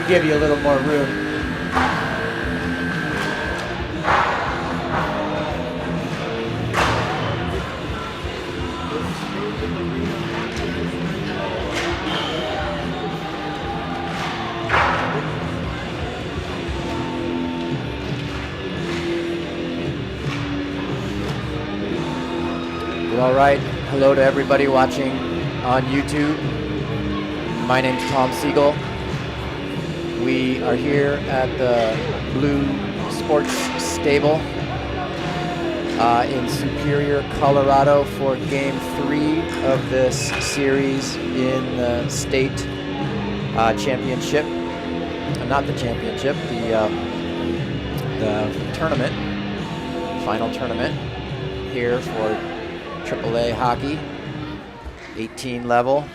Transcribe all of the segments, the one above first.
would give you a little more room. All right, hello to everybody watching on YouTube. My name's Tom Siegel. We are here at the Blue Sports Stable in Superior, Colorado for Game 3 of this series in the state championship. Not the championship, the tournament, final tournament here for AAA hockey, 18 level.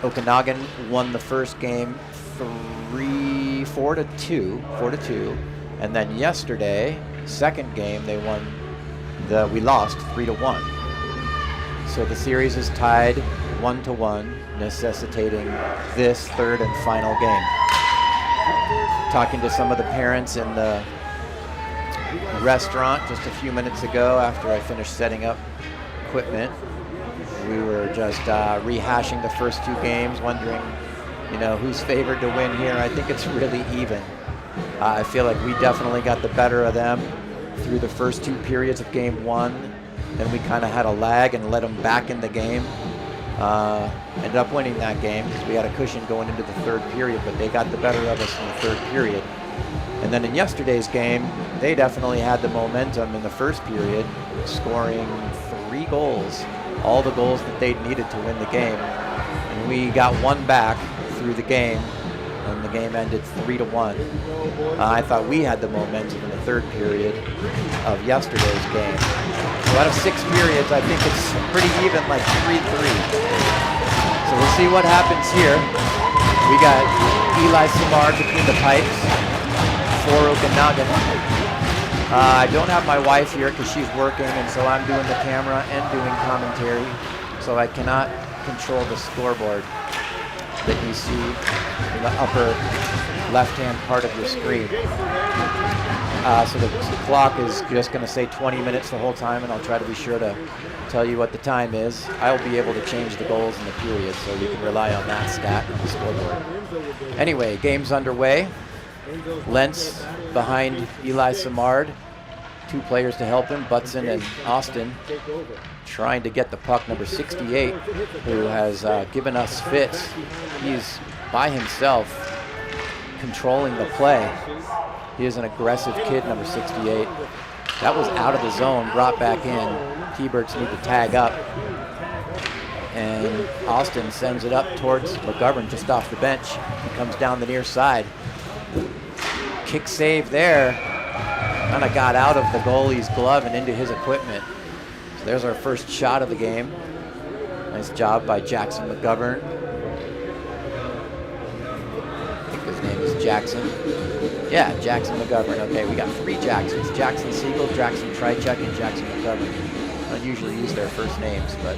Okanagan won the first game 4-2, and then yesterday, second game, we lost 3-1. So the series is tied 1-1, necessitating this third and final game. Talking to some of the parents in the restaurant just a few minutes ago after I finished setting up equipment. We were just rehashing the first two games, wondering, who's favored to win here. I think it's really even. I feel like we definitely got the better of them through the first two periods of game one. Then we kind of had a lag and let them back in the game. Ended up winning that game because we had a cushion going into the third period, but they got the better of us in the third period. And then in yesterday's game, they definitely had the momentum in the first period, scoring 3 goals, all the goals that they needed to win the game. And we got one back through the game, and the game ended 3-1. I thought we had the momentum in the third period of yesterday's game. So out of 6 periods, I think it's pretty even, like 3-3. So we'll see what happens here. We got Eli Samard between the pipes for Okanagan. I don't have my wife here because she's working, and so I'm doing the camera and doing commentary, so I cannot control the scoreboard that you see in the upper left-hand part of your screen. So the clock is just going to say 20 minutes the whole time, and I'll try to be sure to tell you what the time is. I'll be able to change the goals in the period, so you can rely on that stat on the scoreboard. Anyway, game's underway. Lentz behind Eli Samard. 2 players to help him, Butson and Austin, trying to get the puck. Number 68, who has given us fits. He's by himself controlling the play. He is an aggressive kid, number 68. That was out of the zone, brought back in. T-Birds need to tag up. And Austin sends it up towards McGovern just off the bench. He comes down the near side. Kick save there. Kind of got out of the goalie's glove and into his equipment. So there's our first shot of the game. Nice job by Jackson McGovern. I think his name is Jackson. Yeah, Jackson McGovern. Okay, we got 3 Jacksons. Jackson Siegel, Jackson Trichek, and Jackson McGovern. I don't usually use their first names, but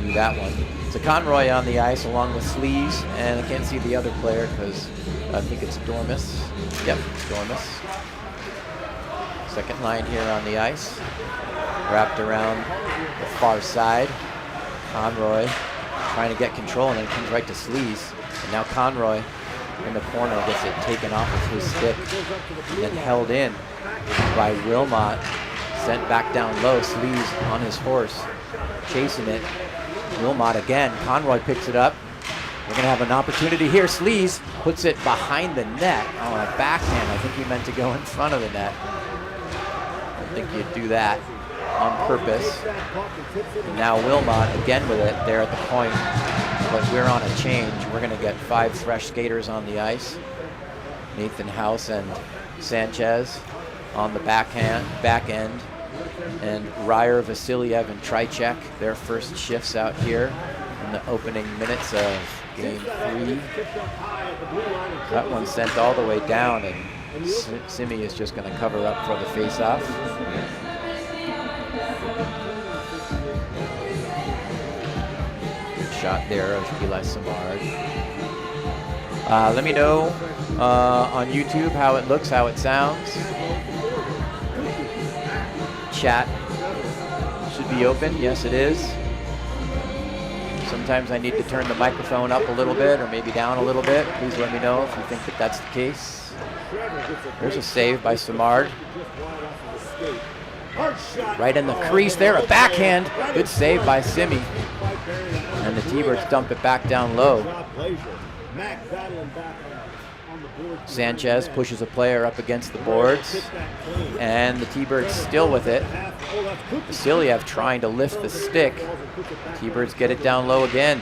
do that one. So Conroy on the ice along with Sleaze, and I can't see the other player because I think it's Dormus. Yep, it's Dormus. Second line here on the ice. Wrapped around the far side. Conroy trying to get control, and then it comes right to Sleaze. And now Conroy in the corner gets it taken off of his stick and then held in by Wilmot. Sent back down low. Sleaze on his horse, chasing it. Wilmot again. Conroy picks it up. We're going to have an opportunity here. Sleaze puts it behind the net on a backhand. I think he meant to go in front of the net. I think you'd do that on purpose. And now Wilmot again with it there at the point. But we're on a change. We're going to get 5 fresh skaters on the ice. Nathan House and Sanchez on the back end. And Ryer, Vasiliev, and Trichek, their first shifts out here in the opening minutes of game 3. That one sent all the way down, and Simi is just going to cover up for the face-off. Good shot there of Eli Samard. Let me know on YouTube how it looks, how it sounds. Chat should be open. Yes, it is. Sometimes I need to turn the microphone up a little bit or maybe down a little bit. Please let me know if you think that that's the case. There's a save by Samard. Right in the crease there, a backhand. Good save by Simi. And the T-Birds dump it back down low. Sanchez pushes a player up against the boards, and the T-Birds still with it. Vasiliev trying to lift the stick. T-Birds get it down low again.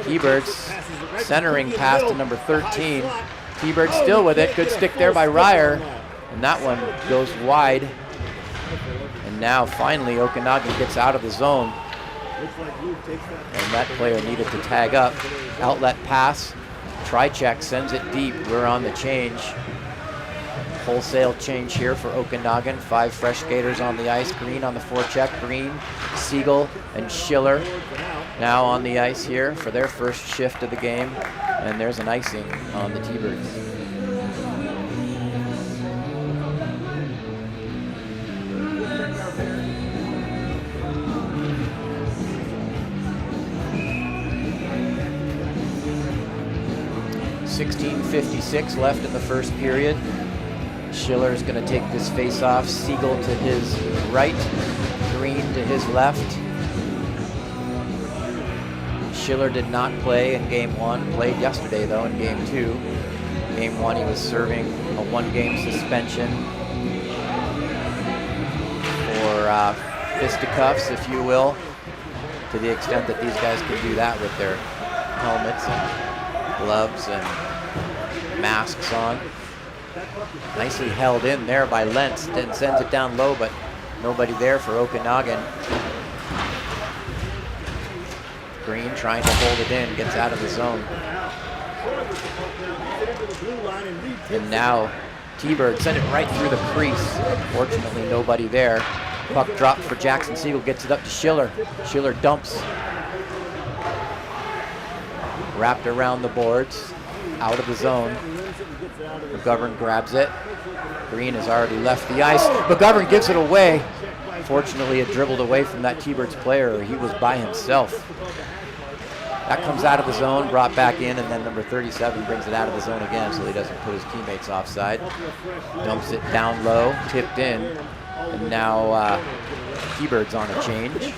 T-Birds centering pass to number 13. T-Birds still with it. Good stick there by Ryer, and that one goes wide. And now finally Okanagan gets out of the zone, and that player needed to tag up. Outlet pass. Tri-check sends it deep. We're on the change. Wholesale change here for Okanagan. 5 fresh skaters on the ice. Green on the forecheck. Green, Siegel, and Schiller now on the ice here for their first shift of the game. And there's an icing on the T-Birds. .56 left in the first period. Schiller is going to take this face-off. Siegel to his right, Green to his left. Schiller did not play in Game 1. Played yesterday, though, in Game 2. Game 1, he was serving a 1-game suspension for fisticuffs, if you will, to the extent that these guys can do that with their helmets and gloves and masks on. Nicely held in there by Lentz. Then sends it down low, but nobody there for Okanagan. Green trying to hold it in, gets out of the zone. And now T-Bird sent it right through the crease. Fortunately, nobody there. Puck dropped for Jackson Siegel, gets it up to Schiller. Schiller dumps. Wrapped around the boards, out of the zone. McGovern grabs it. Green has already left the ice. McGovern gives it away. Fortunately, it dribbled away from that T-Birds player. He was by himself. That comes out of the zone, brought back in, and then number 37 brings it out of the zone again so he doesn't put his teammates offside. Dumps it down low, tipped in, and now T-Birds on a change.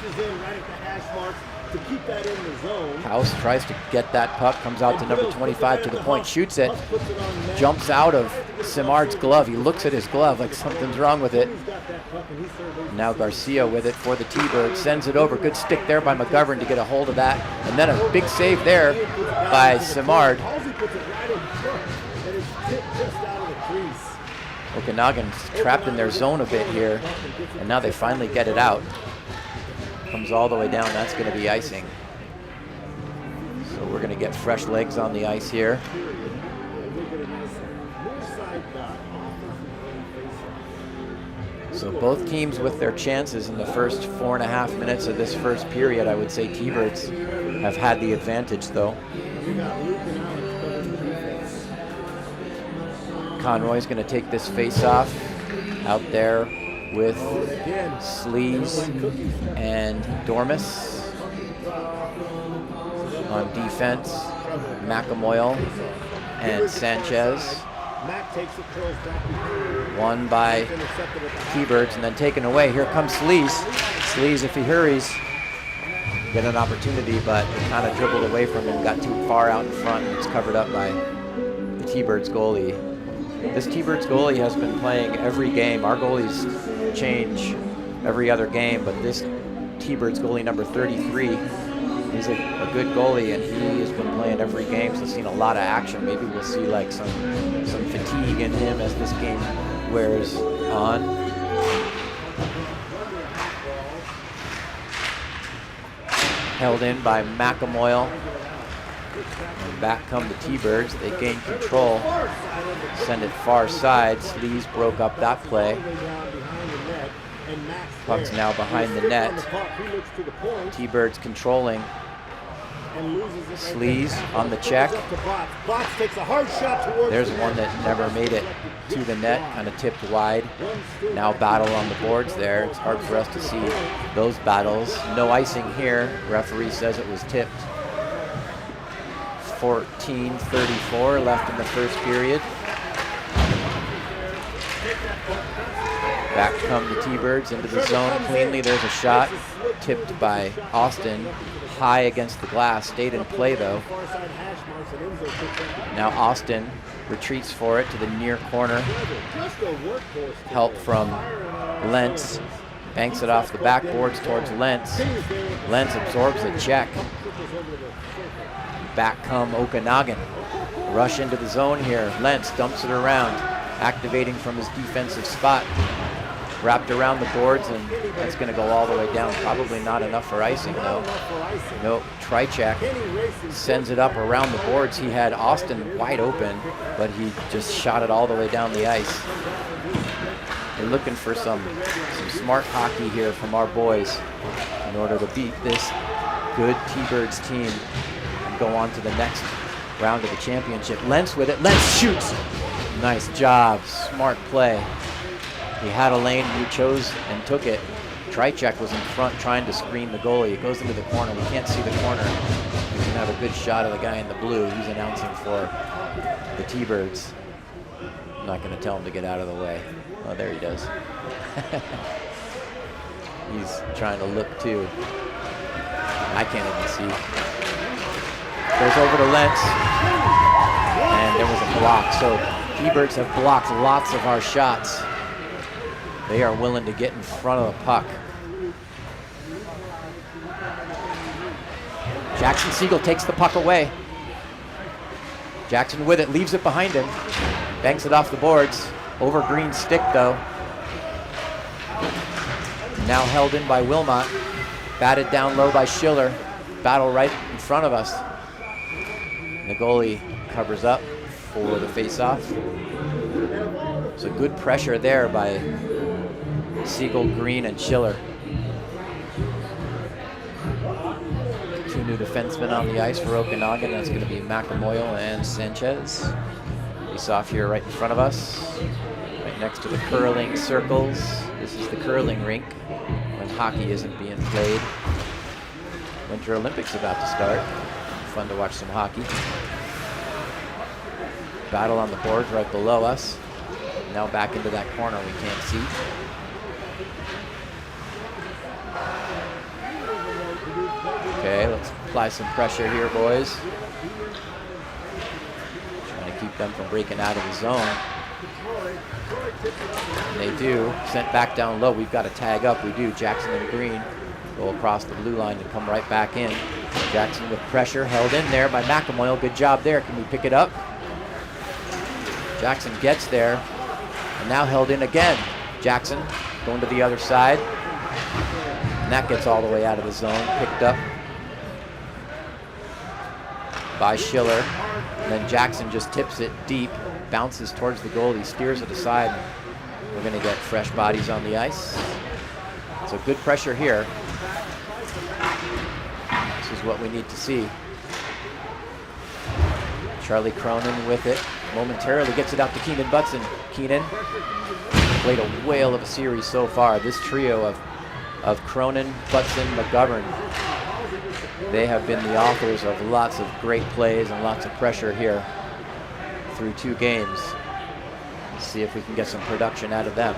House tries to get that puck, comes out to number 25 to the point, shoots it, jumps out of Simard's glove. He looks at his glove like something's wrong with it. Now Garcia with it for the T-Birds, sends it over. Good stick there by McGovern to get a hold of that. And then a big save there by Simard. Okanagan's trapped in their zone a bit here, and now they finally get it out. Comes all the way down, that's going to be icing. So we're going to get fresh legs on the ice here. So both teams with their chances in the first 4.5 minutes of this first period. I would say T-Birds have had the advantage though. Conroy's going to take this face off out there with Sleaze and Dormus. On defense, McAmoyle and Sanchez. Won by T-Birds and then taken away. Here comes Sleaze. Sleaze, if he hurries, get an opportunity, but kind of dribbled away from him, got too far out in front, and it's covered up by the T-Birds goalie. This T-Birds goalie has been playing every game. Our goalies change every other game, but this T-Birds goalie number 33, he's a good goalie, and he has been playing every game, so seen a lot of action. Maybe we'll see like some fatigue in him as this game wears on. Held in by McAmoyle. And back come the T-Birds. They gain control. Send it far side. Sleaze broke up that play. Puck's now behind the net. T-Birds controlling. Sleaze on the check. There's one that never made it to the net, kind of tipped wide. Now battle on the boards there. It's hard for us to see those battles. No icing here. Referee says it was tipped. 14:34 left in the first period. Back come the T-Birds into the zone cleanly. There's a shot tipped by Austin. High against the glass. Stayed in play though. Now Austin retreats for it to the near corner. Help from Lentz. Banks it off the backboards towards Lentz. Lentz absorbs the check. Back come Okanagan. Rush into the zone here. Lentz dumps it around, activating from his defensive spot. Wrapped around the boards, and that's going to go all the way down. Probably not enough for icing, though. Nope, Trychek sends it up around the boards. He had Austin wide open, but he just shot it all the way down the ice. They're looking for some smart hockey here from our boys in order to beat this good T-Birds team and go on to the next round of the championship. Lentz with it. Lentz shoots. Nice job. Smart play. He had a lane, and he chose and took it. Trychek was in front trying to screen the goalie. It goes into the corner. We can't see the corner. We can have a good shot of the guy in the blue. He's announcing for the T-Birds. I'm not going to tell him to get out of the way. Oh, there he does. He's trying to look too. I can't even see. Goes over to Lentz. And there was a block. So T-Birds have blocked lots of our shots. They are willing to get in front of the puck. Jackson Siegel takes the puck away. Jackson with it, leaves it behind him. Banks it off the boards. Over Green's stick though. Now held in by Wilmot. Batted down low by Schiller. Battle right in front of us. The goalie covers up for the face-off. So good pressure there by Siegel, Green, and Schiller. Two new defensemen on the ice for Okanagan. That's going to be McAmoyle and Sanchez. Face off here right in front of us, right next to the curling circles. This is the curling rink when hockey isn't being played. Winter Olympics about to start. Fun to watch some hockey. Battle on the boards right below us. Now back into that corner we can't see. Okay, let's apply some pressure here, boys. Trying to keep them from breaking out of the zone. And they do. Sent back down low. We've got to tag up. We do. Jackson and Green go across the blue line and come right back in. Jackson with pressure, held in there by McAmoyle. Good job there. Can we pick it up? Jackson gets there. And now held in again. Jackson going to the other side. And that gets all the way out of the zone. Picked up by Schiller. And then Jackson just tips it deep, bounces towards the goalie, steers it aside. We're going to get fresh bodies on the ice. So good pressure here. This is what we need to see. Charlie Cronin with it. Momentarily gets it out to Keenan Butson. Keenan played a whale of a series so far. This trio of Cronin, Butson, McGovern, they have been the authors of lots of great plays and lots of pressure here through 2 games. Let's see if we can get some production out of them.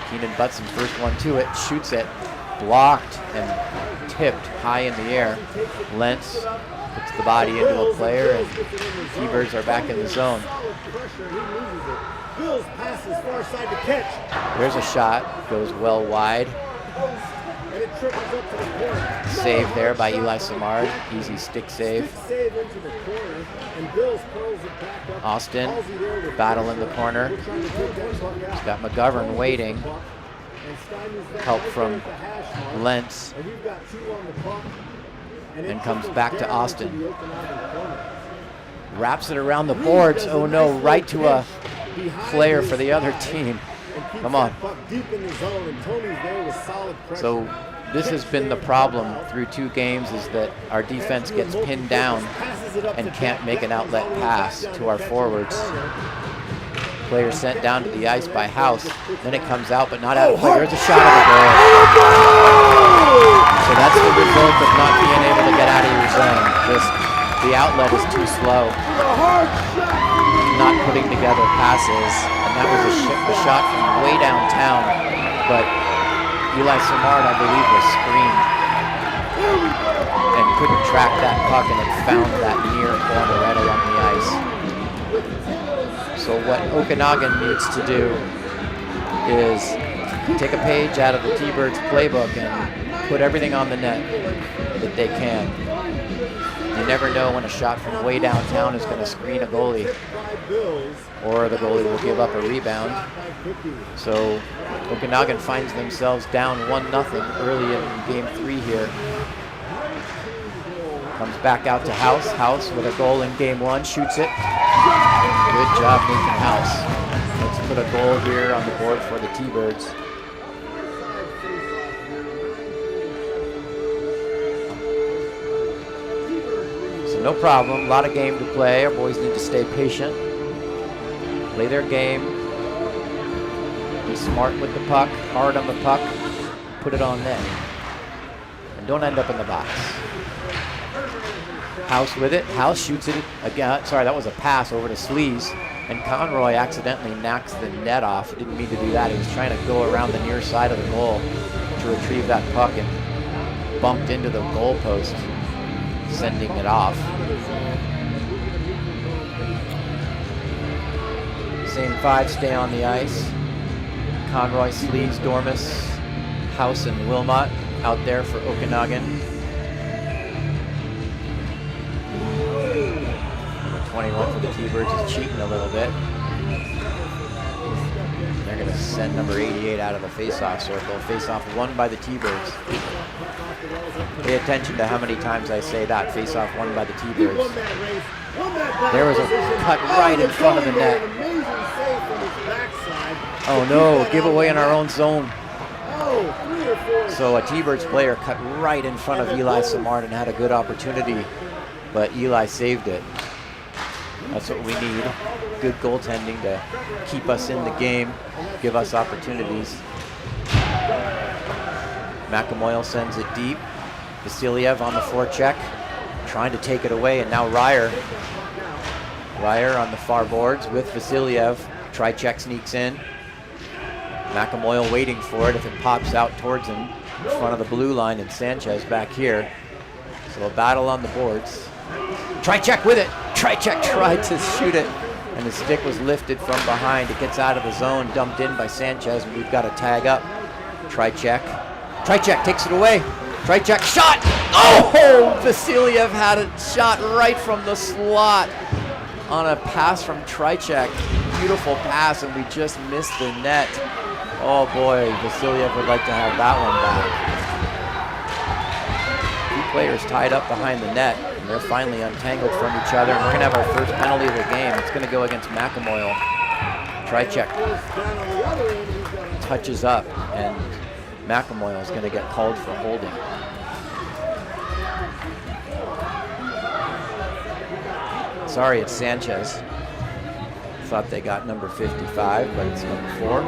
Keenan Butson, first one to it, shoots it, blocked and tipped high in the air. Lentz puts the body into a player, and T-Birds are back in the zone. There's a shot, goes well wide. Save there by Eli Samard. Easy stick save. Austin, battle in the corner. He's got McGovern waiting. Help from Lentz. And comes back to Austin. Wraps it around the boards. Oh no, right to a player for the other team. Come on. So this has been the problem through 2 games, is that our defense gets pinned down and can't make an outlet pass to our forwards. Player sent down to the ice by House. Then it comes out, but not out of play. There's a shot at the goal. So that's the result of not being able to get out of your zone. Just the outlet is too slow. Not putting together passes. And that was a shot from way downtown. But Eli Simard, I believe, was screened and couldn't track that puck, and it found that near corner right along the ice. So what Okanagan needs to do is take a page out of the T-Birds playbook and put everything on the net that they can. You never know when a shot from way downtown is going to screen a goalie, or the goalie will give up a rebound. So Okanagan finds themselves down 1-0 early in game 3 here. Comes back out to House. House with a goal in game 1, shoots it. Good job, Nathan House. Let's put a goal here on the board for the T-Birds. So no problem, a lot of game to play. Our boys need to stay patient, play their game, be smart with the puck, hard on the puck, put it on net, and don't end up in the box. House with it. House shoots it again. Sorry, that was a pass over to Sleaze, and Conroy accidentally knocks the net off. Didn't mean to do that. He was trying to go around the near side of the goal to retrieve that puck and bumped into the goal post, sending it off. Same 5 stay on the ice. Conroy, Sleaze, Dormus, House, and Wilmot out there for Okanagan. 21 for the T-Birds is cheating a little bit. They're going to send number 88 out of the face-off circle. Face-off won by the T-Birds. Pay attention to how many times I say that. Face-off won by the T-Birds. There was a cut right in front of the net. Oh no, giveaway in our own zone. So a T-Birds player cut right in front of Eli Simard and had a good opportunity, but Eli saved it. That's what we need. Good goaltending to keep us in the game, give us opportunities. McAmoyle sends it deep. Vasiliev on the forecheck, trying to take it away, and now Ryer. Ryer on the far boards with Vasiliev. Tri-check sneaks in. McAmoyle waiting for it if it pops out towards him in front of the blue line, and Sanchez back here. So a battle on the boards. Tri-check with it. Tri-check tried to shoot it, and the stick was lifted from behind. It gets out of the zone, dumped in by Sanchez, and we've got to tag up. Tri-check. Tri-check takes it away. Tri-check shot. Oh! Vasiliev had a shot right from the slot on a pass from Tri-check. Beautiful pass, and we just missed the net. Oh boy, Vasiliev would like to have that one back. 2 players tied up behind the net. They're finally untangled from each other, and we're going to have our first penalty of the game. It's going to go against McAmoyle. Tri-check touches up, and McAmoyle is going to get called for holding. Sorry, it's Sanchez. Thought they got number 55, but it's number 4.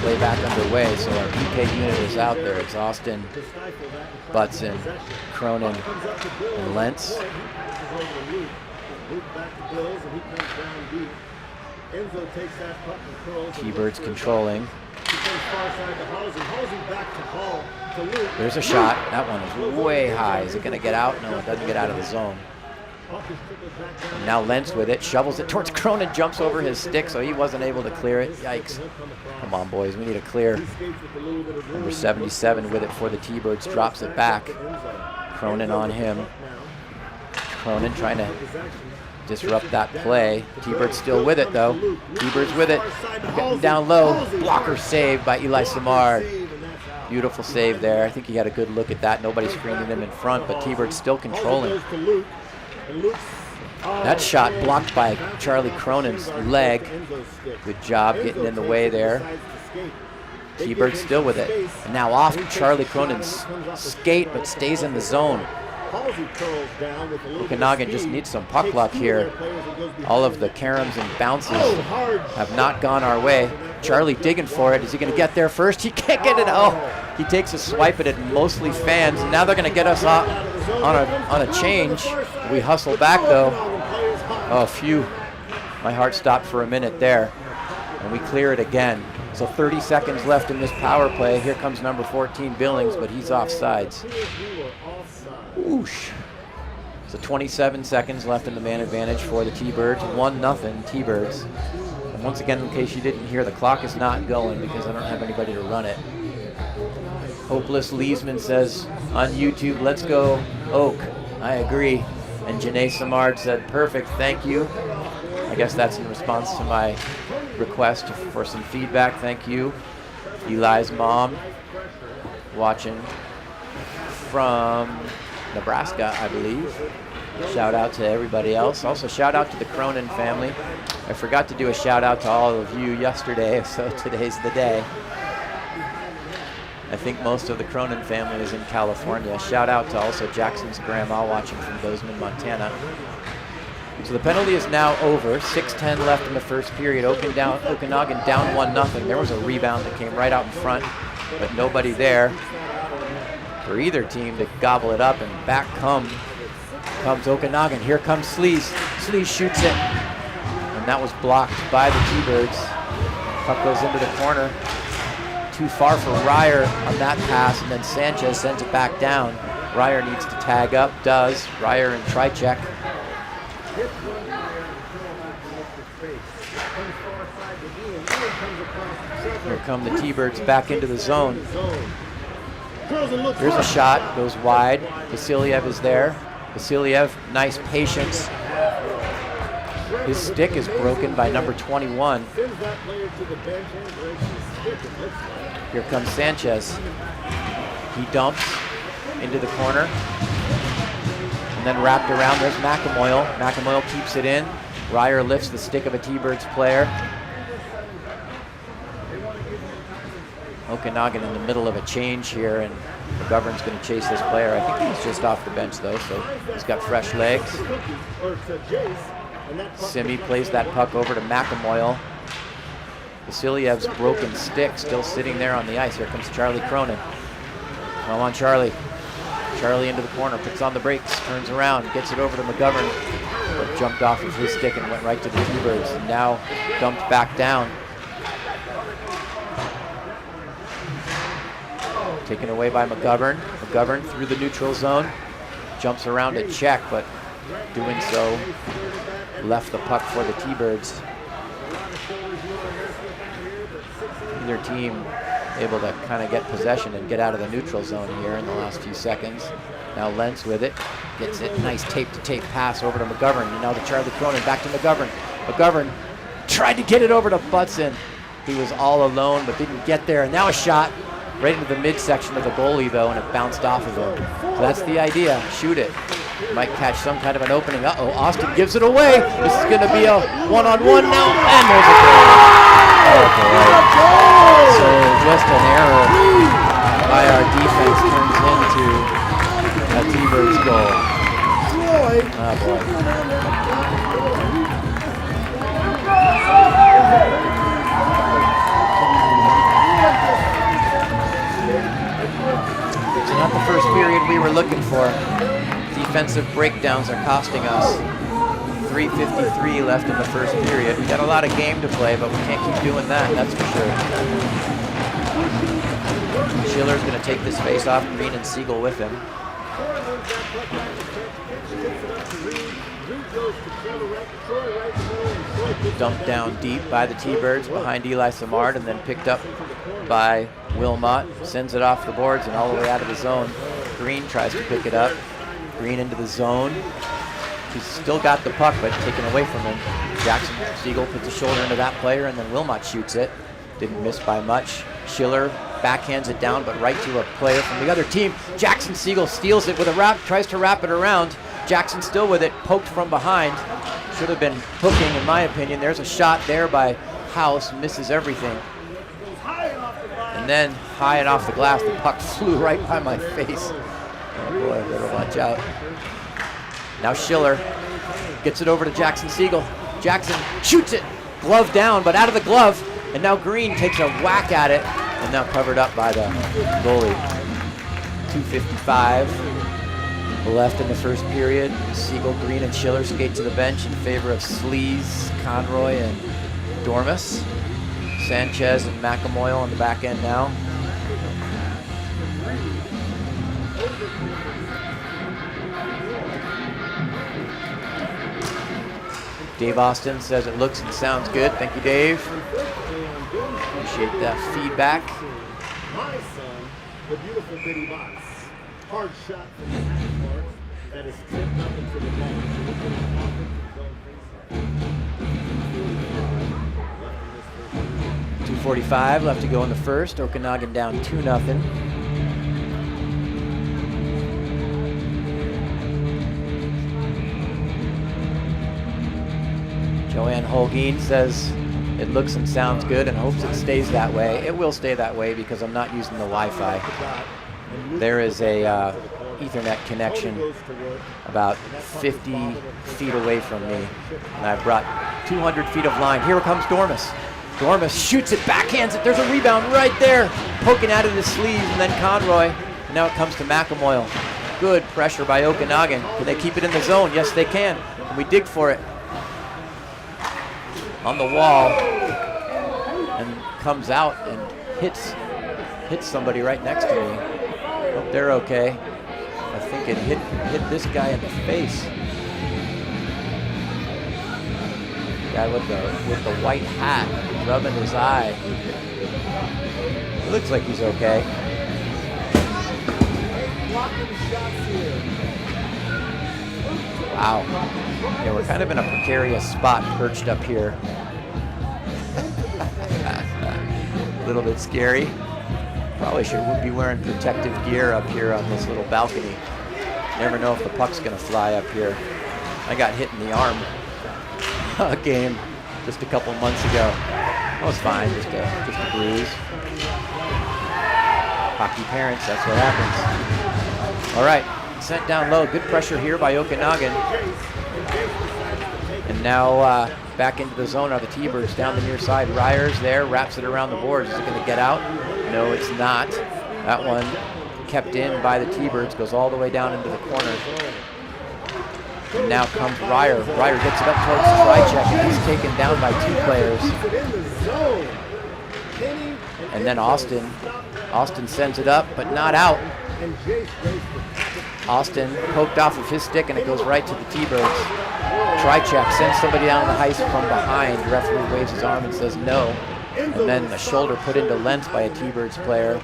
Play back underway, so our PK unit is out there. It's Austin, Butson, Cronin, and Lentz. T-Birds controlling. There's a shot. That one is way high. Is it going to get out? No, it doesn't get out of the zone. And now Lentz with it, shovels it towards Cronin, jumps over his stick, so he wasn't able to clear it. Yikes. Come on, boys, we need a clear. Number 77 with it for the T-Birds, drops it back. Cronin on him. Cronin trying to disrupt that play. T-Bird's still with it, though. T-Bird's with it. Getting down low. Blocker saved by Eli Samard. Beautiful save there. I think he had a good look at that. Nobody's screening him in front, but T-Bird's still controlling. That shot blocked by Charlie Cronin's leg. Good job getting in the way there. T-Bird's still with it. And now off Charlie Cronin's skate, but stays in the zone. Okanagan just needs some puck luck here. All of the caroms and bounces have not gone our way. Charlie digging for it. Is he going to get there first? He can't get it. Oh, he takes a swipe at it, mostly fans. Now they're going to get us on a change. We hustle back, though. Oh, phew. My heart stopped for a minute there. And we clear it again. So 30 seconds left in this power play. Here comes number 14, Billings, but he's offsides. Whoosh. So 27 seconds left in the man advantage for the T-Birds. 1-0 T-Birds. And once again, in case you didn't hear, the clock is not going because I don't have anybody to run it. Hopeless Leesman says on YouTube, let's go Oak. I agree. And Janae Samard said, perfect, thank you. I guess that's in response to my request for some feedback. Thank you. Eli's mom watching from Nebraska, I believe. Shout out to everybody else. Also shout out to the Cronin family. I forgot to do a shout out to all of you yesterday, so today's the day. I think most of the Cronin family is in California. Shout out to also Jackson's grandma watching from Bozeman, Montana. So the penalty is now over. 6:10 left in the first period. Okanagan down 1-0. There was a rebound that came right out in front, but nobody there for either team to gobble it up, and back comes Okanagan. Here comes Sleaze. Sleaze shoots it, and that was blocked by the T-Birds. Puck goes into the corner. Too far for Ryer on that pass, and then Sanchez sends it back down. Ryer needs to tag up, does. Ryer and Trichek. Here come the T-Birds back into the zone. Here's a shot, goes wide. Vasiliev is there. Vasiliev, nice patience. His stick is broken by number 21. Here comes Sanchez. He dumps into the corner. And then wrapped around, there's McAmoyle. McAmoyle keeps it in. Ryer lifts the stick of a T-Birds player. Okanagan in the middle of a change here, and McGovern's going to chase this player. I think he's just off the bench, though, so he's got fresh legs. Simi plays that puck over to McAmoyle. Vasiliev's broken stick still sitting there on the ice. Here comes Charlie Cronin. Come on, Charlie. Charlie into the corner, puts on the brakes, turns around, gets it over to McGovern, but jumped off of his stick and went right to the T-Birds, and now dumped back down. Taken away by McGovern. McGovern through the neutral zone. Jumps around to check, but doing so left the puck for the T-Birds. Either team able to kind of get possession and get out of the neutral zone here in the last few seconds. Now Lentz with it. Gets it. Nice tape-to-tape pass over to McGovern. And now to Charlie Cronin. Back to McGovern. McGovern tried to get it over to Butson. He was all alone, but didn't get there. And now a shot. Right into the midsection of the goalie, though, and it bounced off of him. So that's the idea. Shoot it. Might catch some kind of an opening. Uh-oh, Austin gives it away. This is going to be a one-on-one now, and there's a goal. Oh, boy. So just an error by our defense turns into a T-Birds goal. Oh, boy. Not the first period we were looking for. Defensive breakdowns are costing us. 3:53 left in the first period. We got a lot of game to play, but we can't keep doing that, that's for sure. Schiller's going to take this face off, Green and Siegel with him. Dumped down deep by the T-Birds behind Eli Samard, and then picked up by Wilmot. Sends it off the boards and all the way out of the zone. Green tries to pick it up. Green into the zone. He's still got the puck, but taken away from him. Jackson Siegel puts a shoulder into that player, and then Wilmot shoots it. Didn't miss by much. Schiller backhands it down, but right to a player from the other team. Jackson Siegel steals it with a wrap, tries to wrap it around. Jackson still with it, poked from behind. Should have been hooking, in my opinion. There's a shot there by House, misses everything. And then, high and off the glass, the puck flew right by my face. Oh boy, better watch out. Now Schiller gets it over to Jackson Siegel. Jackson shoots it, glove down, but out of the glove. And now Green takes a whack at it, and now covered up by the goalie. 2:55 left in the first period. Siegel, Green, and Schiller skate to the bench in favor of Sleaze, Conroy, and Dormus. Sanchez and McAmoyle on the back end now. Dave Austin says it looks and sounds good. Thank you, Dave. Appreciate that feedback. My son, the beautiful bitty box. Hard shot from the half that is tipped up into the net. 2:45 left to go in the first. Okanagan down 2-0. Joanne Holguin says it looks and sounds good and hopes it stays that way. It will stay that way because I'm not using the Wi-Fi. There is a Ethernet connection about 50 feet away from me, and I brought 200 feet of line. Here comes Dormus. Dormus shoots it, backhands it. There's a rebound right there, poking out of the sleeves, and then Conroy. And now it comes to McAmoyle. Good pressure by Okanagan. Can they keep it in the zone? Yes, they can. And we dig for it. On the wall, and comes out and hits somebody right next to me. Hope they're okay. I think it hit this guy in the face. Guy with the white hat rubbing his eye. It looks like he's okay. Wow. Yeah, we're kind of in a precarious spot perched up here. A little bit scary. Probably should be wearing protective gear up here on this little balcony. Never know if the puck's gonna fly up here. I got hit in the arm a game just a couple months ago. That was fine, just a bruise. Hockey parents, that's what happens. All right, sent down low. Good pressure here by Okanagan. And now back into the zone are the T-Birds down the near side. Ryers there, wraps it around the boards. Is it going to get out? No, it's not. That one kept in by the T-Birds, goes all the way down into the corner. And now comes Ryer. Ryer gets it up towards Trycheck, and he's taken down by two players. And then Austin sends it up, but not out. Austin poked off of his stick, and it goes right to the T-Birds. Trycheck sends somebody down the ice from behind. The referee waves his arm and says no. And then a shoulder put into length by a T-Birds player.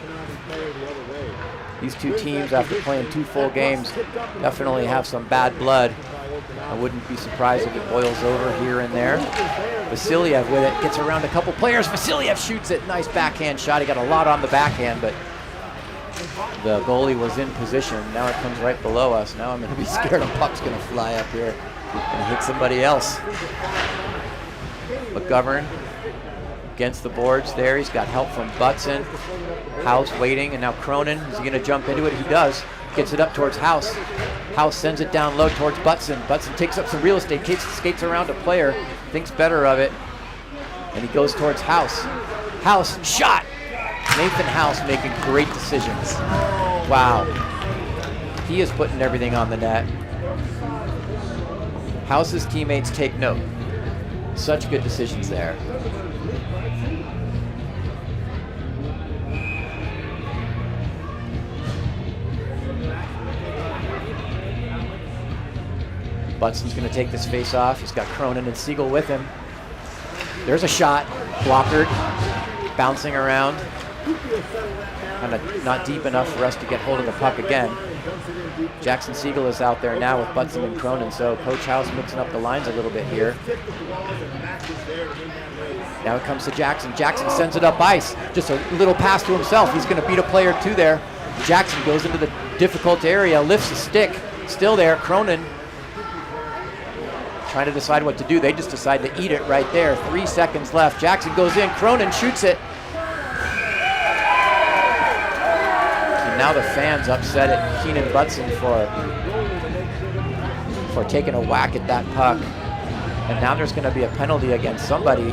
These two teams, after playing 2 full games, definitely have some bad blood. I wouldn't be surprised if it boils over here and there. Vasiliev with it, gets around a couple players. Vasiliev shoots it, nice backhand shot. He got a lot on the backhand, but the goalie was in position. Now it comes right below us. Now I'm going to be scared a puck's going to fly up here and hit somebody else. McGovern against the boards there. He's got help from Butson. House waiting, and now Cronin. Is he going to jump into it? He does. Gets it up towards House. House sends it down low towards Butson. Butson takes up some real estate, skates around a player, thinks better of it, and he goes towards House. House, shot! Nathan House making great decisions. Wow. He is putting everything on the net. House's teammates take note. Such good decisions there. Butson's going to take this face off. He's got Cronin and Siegel with him. There's a shot, blockered, bouncing around. kind of not deep enough for us to get hold of the puck again. Jackson Siegel is out there now with Butson and Cronin, so Coach House mixing up the lines a little bit here. Now it comes to Jackson. Jackson sends it up ice. Just a little pass to himself. He's going to beat a player or two there. Jackson goes into the difficult area, lifts the stick. Still there, Cronin trying to decide what to do. They just decide to eat it right there. 3 seconds left. Jackson goes in. Cronin shoots it. And now the fans upset at Keenan Butson for taking a whack at that puck. And now there's going to be a penalty against somebody.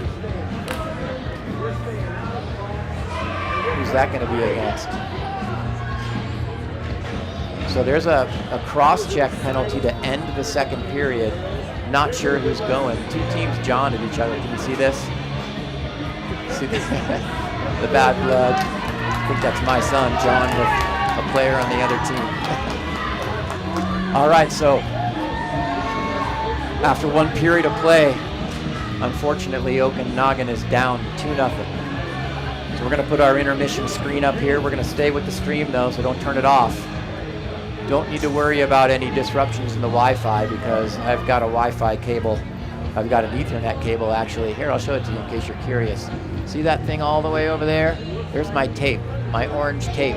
Who's that going to be against? So there's a cross-check penalty to end the second period. Not sure who's going. Two teams jawing at each other. Can you see this? See this? The bad blood. I think that's my son, John, with a player on the other team. All right, so after one period of play, unfortunately, Okanagan is down 2-0. So we're going to put our intermission screen up here. We're going to stay with the stream, though, so don't turn it off. Don't need to worry about any disruptions in the Wi-Fi because I've got a Wi-Fi cable. I've got an Ethernet cable, actually. Here, I'll show it to you in case you're curious. See that thing all the way over there? There's my tape, my orange tape.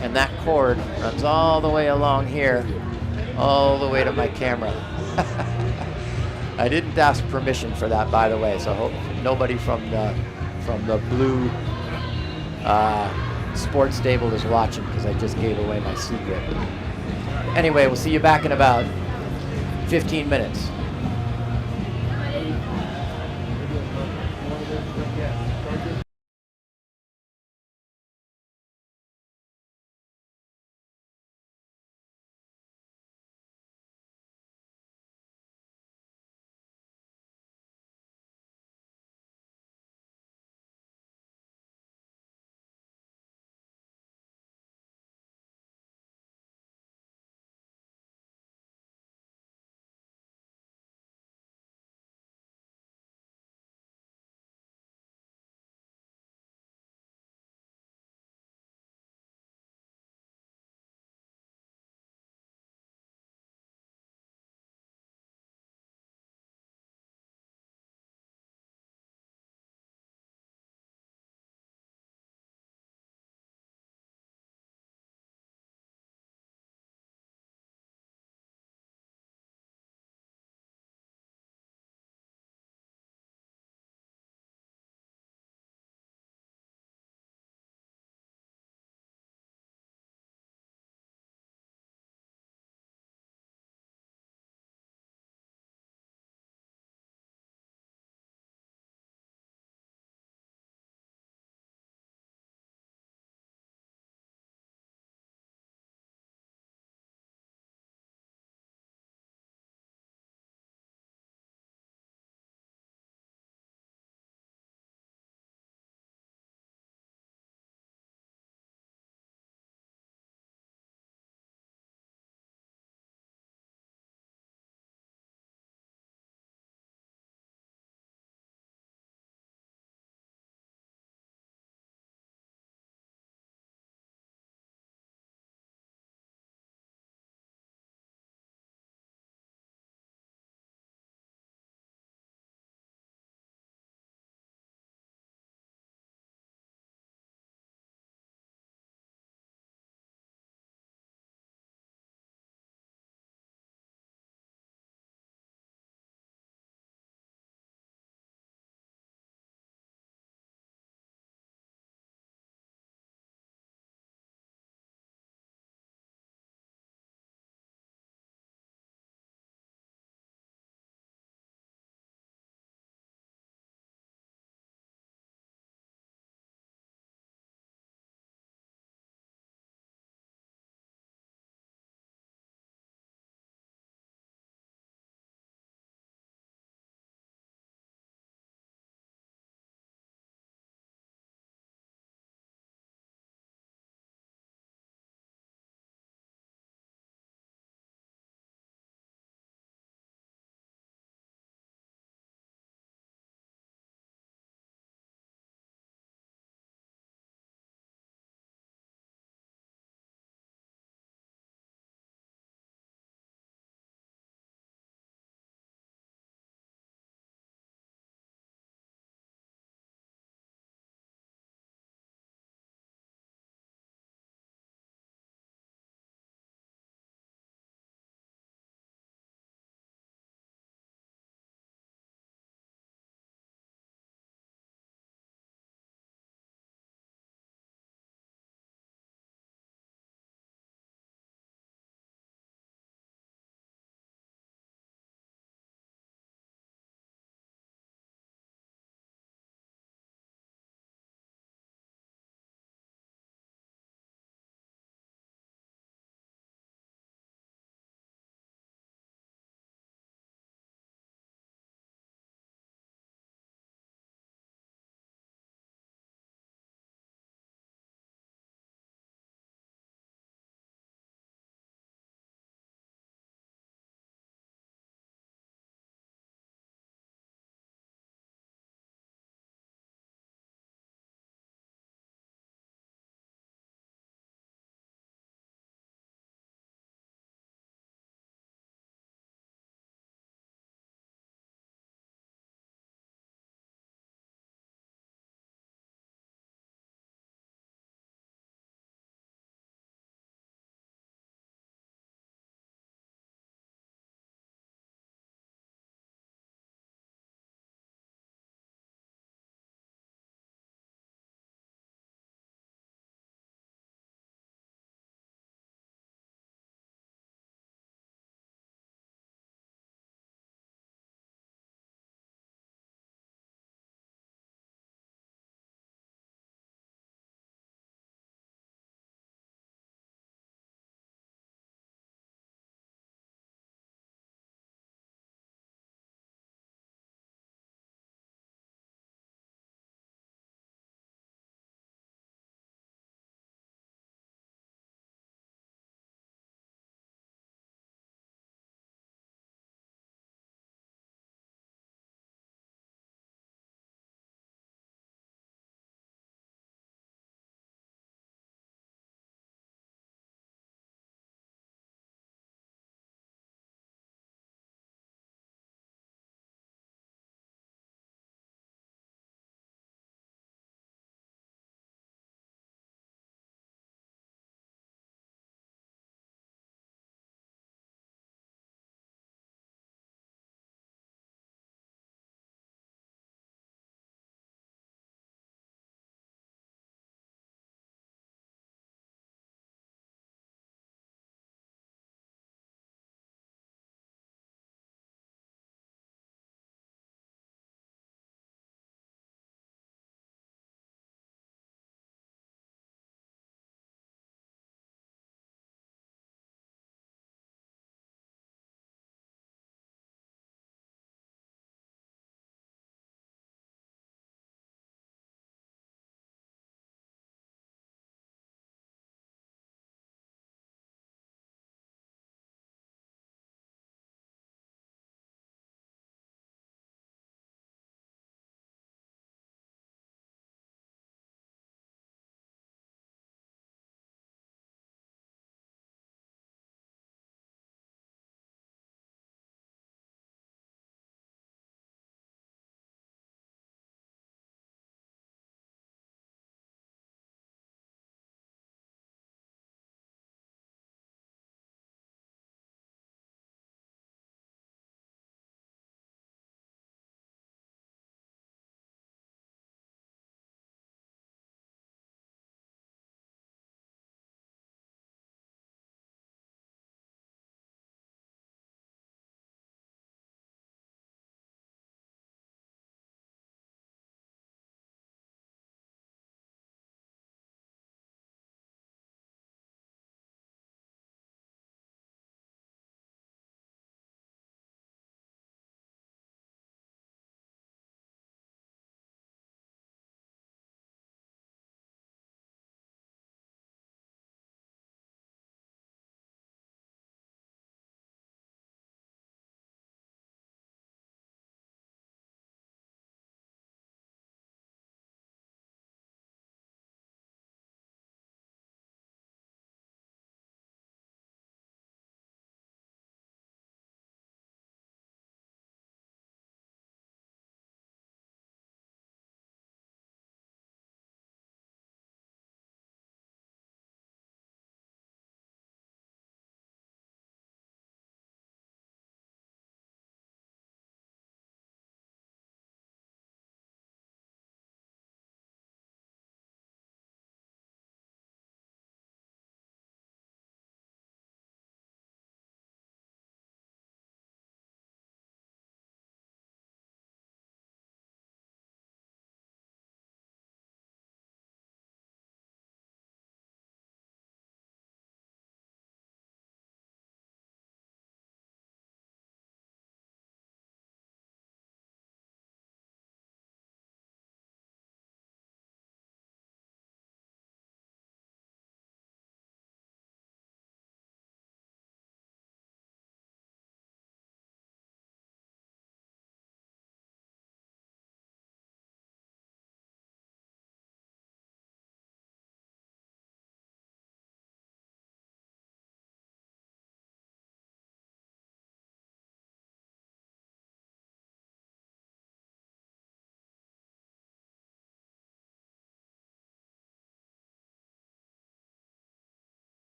And that cord runs all the way along here, all the way to my camera. I didn't ask permission for that, by the way, so I hope nobody from the blue sports stable is watching because I just gave away my secret. Anyway, we'll see you back in about 15 minutes.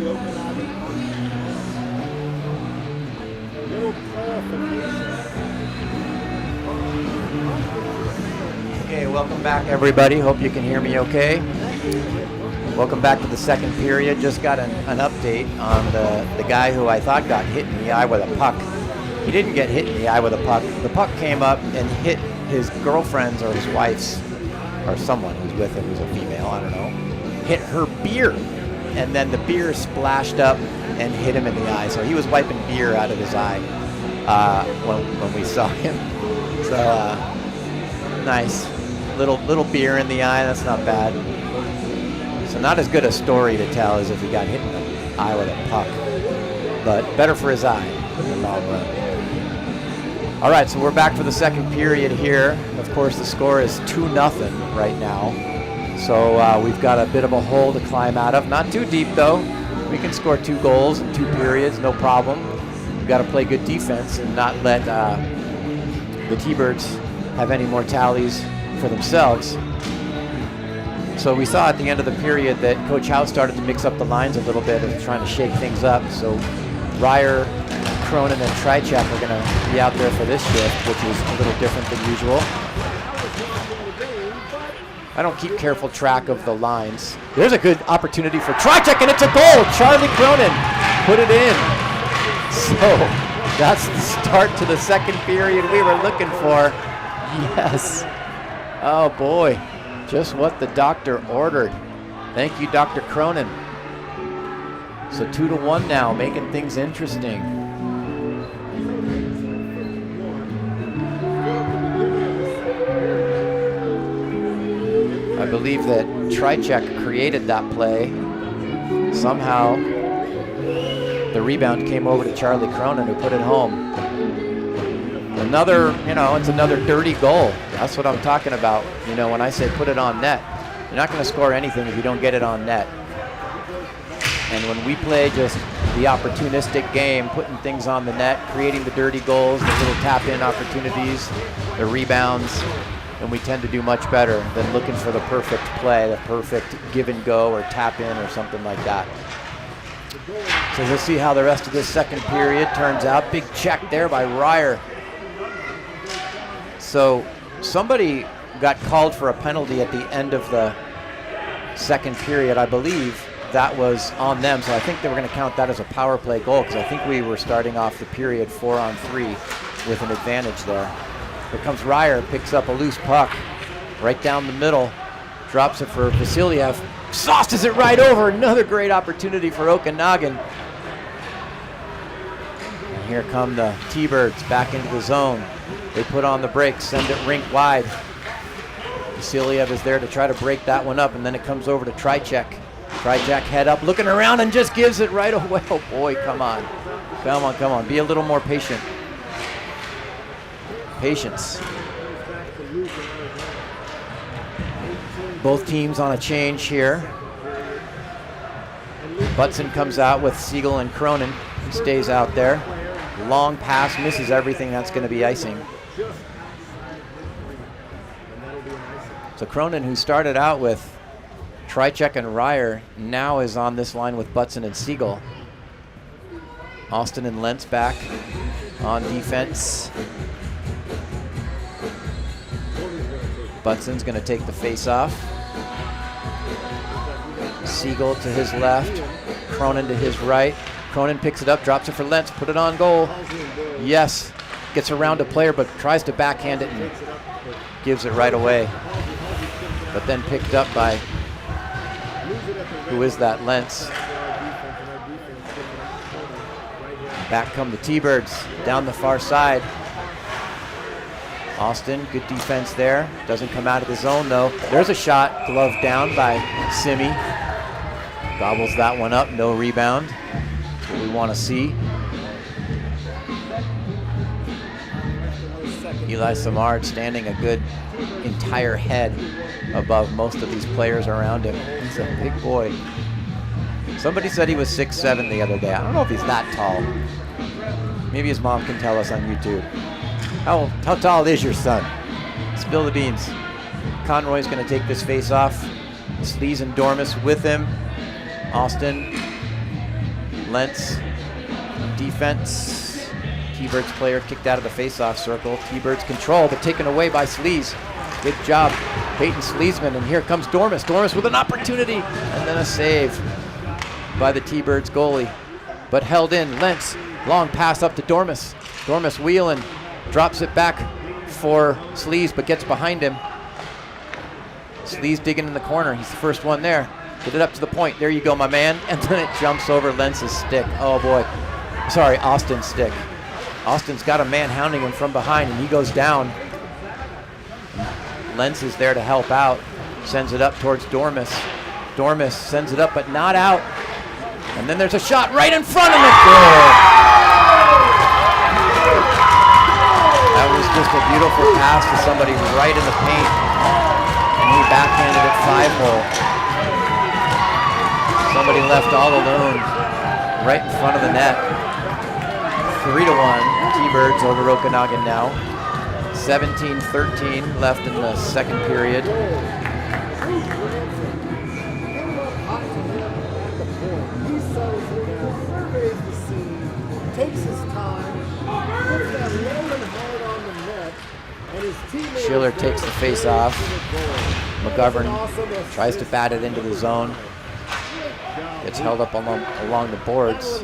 the Okanagan. Little clarification. Okay, welcome back everybody. Hope you can hear me okay. Welcome back to the second period. Just got an update on the guy who I thought got hit in the eye with a puck. He didn't get hit in the eye with a puck. The puck came up and hit his girlfriend's or his wife's, or someone who's with him who's a female, I don't know, hit her beer. And then the beer splashed up and hit him in the eye. So he was wiping beer out of his eye when we saw him. So nice. Little beer in the eye, that's not bad. So not as good a story to tell as if he got hit in the eye with a puck. But better for his eye in the long run. All right, so we're back for the second period here. Of course, the score is 2-0 right now. So we've got a bit of a hole to climb out of. Not too deep, though. We can score 2 goals in 2 periods, no problem. We've got to play good defense and not let the T-Birds have any more tallies for themselves. So we saw at the end of the period that Coach Howe started to mix up the lines a little bit and trying to shake things up. So Ryer, Cronin, and Trichek are going to be out there for this shift, which is a little different than usual. I don't keep careful track of the lines. There's a good opportunity for Trichek, and it's a goal. Charlie Cronin put it in. So that's the start to the second period we were looking for. Yes. Oh boy, just what the doctor ordered. Thank you, Dr. Cronin. So 2-1 now, making things interesting. I believe that Trichek created that play. Somehow, the rebound came over to Charlie Cronin, who put it home. Another, it's another dirty goal. That's what I'm talking about. When I say put it on net, you're not going to score anything if you don't get it on net. And when we play just the opportunistic game, putting things on the net, creating the dirty goals, the little tap-in opportunities, the rebounds, then we tend to do much better than looking for the perfect play, the perfect give and go or tap in or something like that. So we'll see how the rest of this second period turns out. Big check there by Ryer. So somebody got called for a penalty at the end of the second period. I believe that was on them. So I think they were going to count that as a power play goal because I think we were starting off the period 4-on-3 with an advantage there. Here comes Ryer, picks up a loose puck right down the middle, drops it for Vasiliev, sauces it right over. Another great opportunity for Okanagan. And here come the T-Birds back into the zone. They put on the brakes, send it rink wide. Vasiliev is there to try to break that one up, and then it comes over to Trichek. Trichek head up, looking around, and just gives it right away. Oh boy, come on. Come on, come on. Be a little more patient. Patience. Both teams on a change here. Butson comes out with Siegel and Cronin. He stays out there. Long pass, misses everything. That's going to be icing. So Cronin, who started out with Trichek and Ryer, now is on this line with Butson and Siegel. Austin and Lentz back on defense. Butson's going to take the face off. Siegel to his left, Cronin to his right. Cronin picks it up, drops it for Lentz, put it on goal. Yes, gets around a player but tries to backhand it and gives it right away. But then picked up by, who is that, Lentz. Back come the T-Birds down the far side. Austin, good defense there. Doesn't come out of the zone though. There's a shot, glove down by Simi. Gobbles that one up, no rebound. That's what we want to see. Eli Samard standing a good entire head above most of these players around him. He's a big boy. Somebody said he was 6'7" the other day. I don't know if he's that tall. Maybe his mom can tell us on YouTube. How tall is your son? Spill the beans. Conroy's going to take this face off. Sleaze and Dormus with him. Austin Lentz, defense. T-Birds player kicked out of the face-off circle. T-Birds control, but taken away by Sleaze. Good job, Peyton Sleesman, and here comes Dormus. Dormus with an opportunity, and then a save by the T-Birds goalie. But held in, Lentz, long pass up to Dormus. Dormus wheeling, drops it back for Sleaze, but gets behind him. Sleaze digging in the corner, he's the first one there. Get it up to the point, there you go, my man. And then it jumps over Lentz's stick. Oh boy, sorry, Austin's stick. Austin's got a man hounding him from behind, and he goes down. Lentz is there to help out. Sends it up towards Dormus. Dormus sends it up, but not out. And then there's a shot right in front of him. Goal. That was just a beautiful pass to somebody right in the paint. And he backhanded it 5-hole. Somebody left all alone right in front of the net. 3-1, T-Birds over Okanagan now. 17-13 left in the second period. Schiller takes the face off. McGovern tries to bat it into the zone. Gets held up along the boards.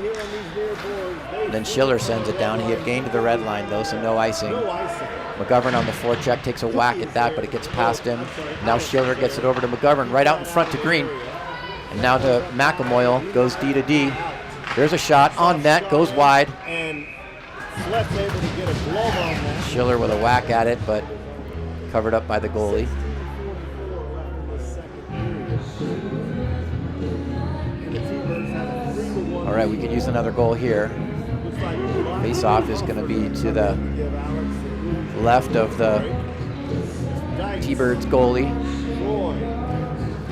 And then Schiller sends it down. He had gained to the red line though, so no icing. McGovern on the forecheck takes a whack at that, but it gets past him. Now Schiller gets it over to McGovern, right out in front to Green. And now to McElmoyle, goes D to D. There's a shot on net, goes wide. Schiller with a whack at it, but covered up by the goalie. All right, we could use another goal here. Face-off is going to be to the left of the T-Birds goalie.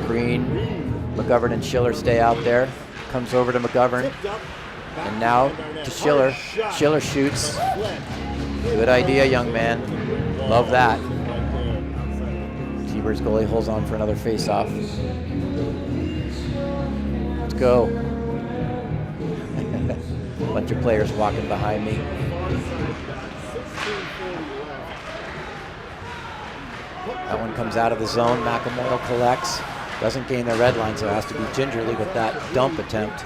Green, McGovern and Schiller stay out there. Comes over to McGovern. And now to Schiller. Schiller shoots. Good idea, young man. Love that. T-Birds goalie holds on for another face-off. Let's go. Bunch of players walking behind me. That one comes out of the zone. McElmoyle collects. Doesn't gain the red line, so has to be gingerly with that dump attempt.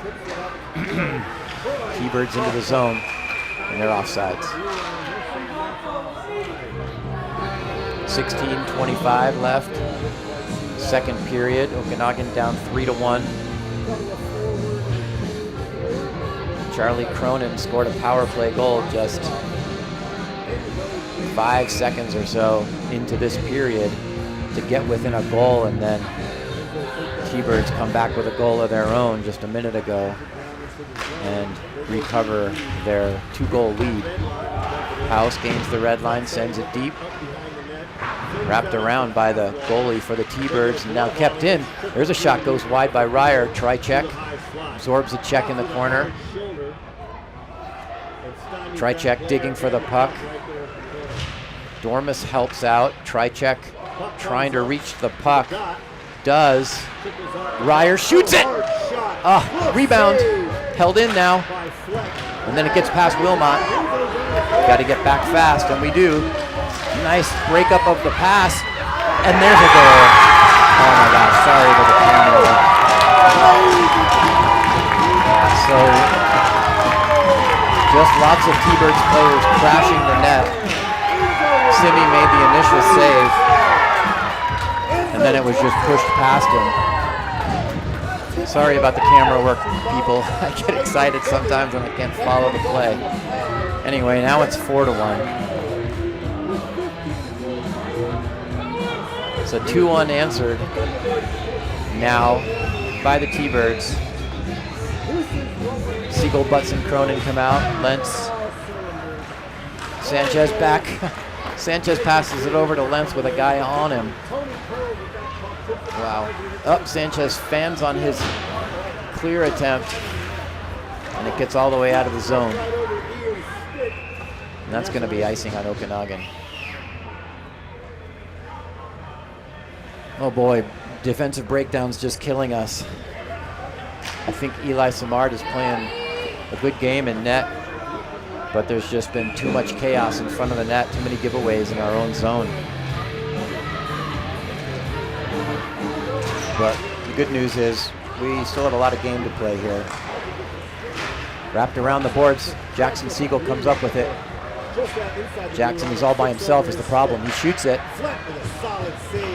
T-Birds into the zone, and they're offsides. 16:25 left. Second period. Okanagan down 3-1. Charlie Cronin scored a power play goal just 5 seconds or so into this period to get within a goal, and then T-Birds come back with a goal of their own just a minute ago and recover their 2-goal lead. House gains the red line, sends it deep. Wrapped around by the goalie for the T-Birds, and now kept in. There's a shot, goes wide by Ryer. Try check, absorbs a check in the corner. Trycheck digging for the puck. Dormus helps out. Trycheck trying to reach the puck. Does. Ryer shoots it! Rebound. Held in now. And then it gets past Wilmot. Got to get back fast, and we do. Nice breakup of the pass. And there's a goal. Oh my gosh, sorry to the camera. So, just lots of T-Birds players crashing the net. Simi made the initial save, and then it was just pushed past him. Sorry about the camera work, people. I get excited sometimes when I can't follow the play. Anyway, now it's 4-1. So 2 unanswered now by the T-Birds. Siegel, Butts, and Cronin come out. Lentz. Sanchez back. Sanchez passes it over to Lentz with a guy on him. Wow. Sanchez fans on his clear attempt. And it gets all the way out of the zone. And that's going to be icing on Okanagan. Oh boy, defensive breakdowns just killing us. I think Eli Samard is playing a good game in net, but there's just been too much chaos in front of the net, too many giveaways in our own zone. But the good news is we still have a lot of game to play here. Wrapped around the boards, Jackson Siegel comes up with it. Jackson is all by himself is the problem. He shoots it.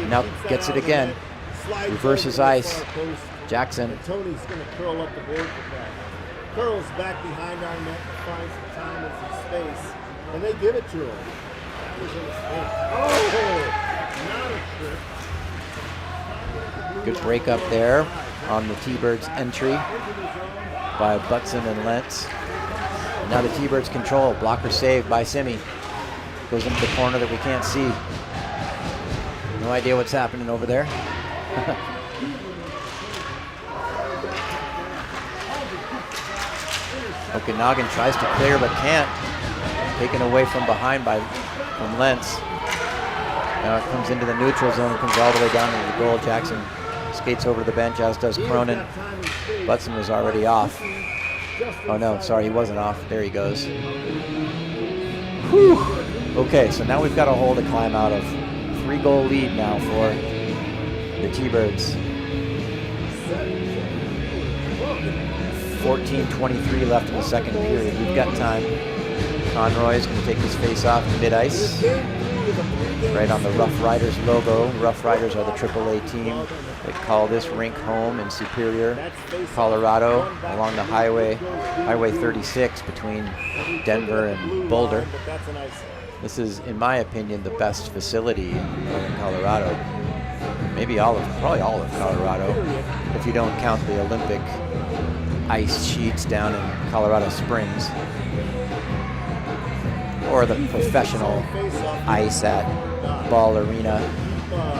Now gets it again. Reverses ice. Jackson. Tony's going to curl up the board with that. Curls back behind our net and finds some time and some space. And they give it to him. That was a mistake. Oh! Not a trip. Good break up there on the T-Birds entry by Butson and Lentz. And now the T-Birds control. Blocker saved by Simi. Goes into the corner that we can't see. No idea what's happening over there. Okanagan tries to clear but can't. Taken away from behind from Lentz. Now it comes into the neutral zone and comes all the way down to the goal. Jackson skates over to the bench, as does Cronin. Butson was already off. Oh no, sorry, he wasn't off. There he goes. Whew. Okay, so now we've got a hole to climb out of. 3-goal lead now for the T-Birds. 14:23 left in the second period. We've got time. Conroy's going to take his face off mid-ice. Right on the Rough Riders logo. Rough Riders are the AAA team. They call this rink home in Superior, Colorado, along the Highway 36 between Denver and Boulder. This is, in my opinion, the best facility in northern Colorado. Maybe probably all of Colorado, if you don't count the Olympic ice sheets down in Colorado Springs, or the professional ice at Ball Arena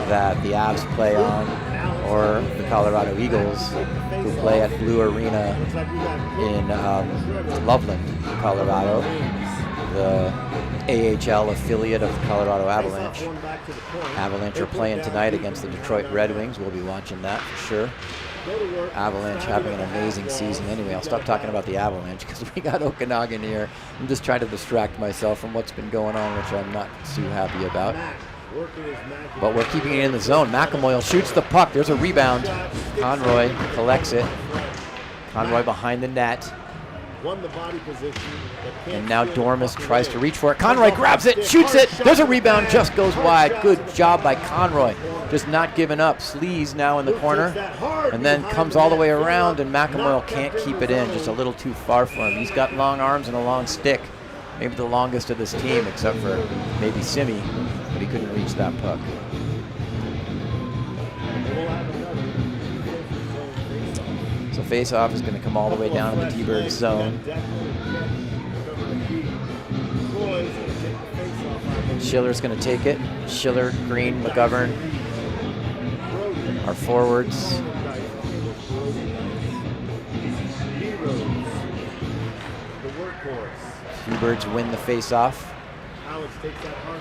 that the Avs play on, or the Colorado Eagles who play at Blue Arena in Loveland, Colorado, the AHL affiliate of the Colorado Avalanche. Avalanche are playing tonight against the Detroit Red Wings. We'll be watching that for sure. Avalanche having an amazing season. Anyway, I'll stop talking about the Avalanche because we got Okanagan here. I'm just trying to distract myself from what's been going on, which I'm not too happy about. But we're keeping it in the zone. McAmoyle shoots the puck. There's a rebound. Conroy collects it. Conroy behind the net. And now Dormus tries to reach for it. Conroy grabs it, shoots it. There's a rebound, just goes wide. Good job by Conroy. Just not giving up. Sleaze now in the corner. And then comes all the way around, and McAmoyle can't keep it in. Just a little too far for him. He's got long arms and a long stick. Maybe the longest of this team, except for maybe Simi, but he couldn't reach that puck. So face-off is going to come all the way down in the T-Bird zone. Schiller's going to take it. Schiller, Green, McGovern, our forwards. T-Birds win the face-off.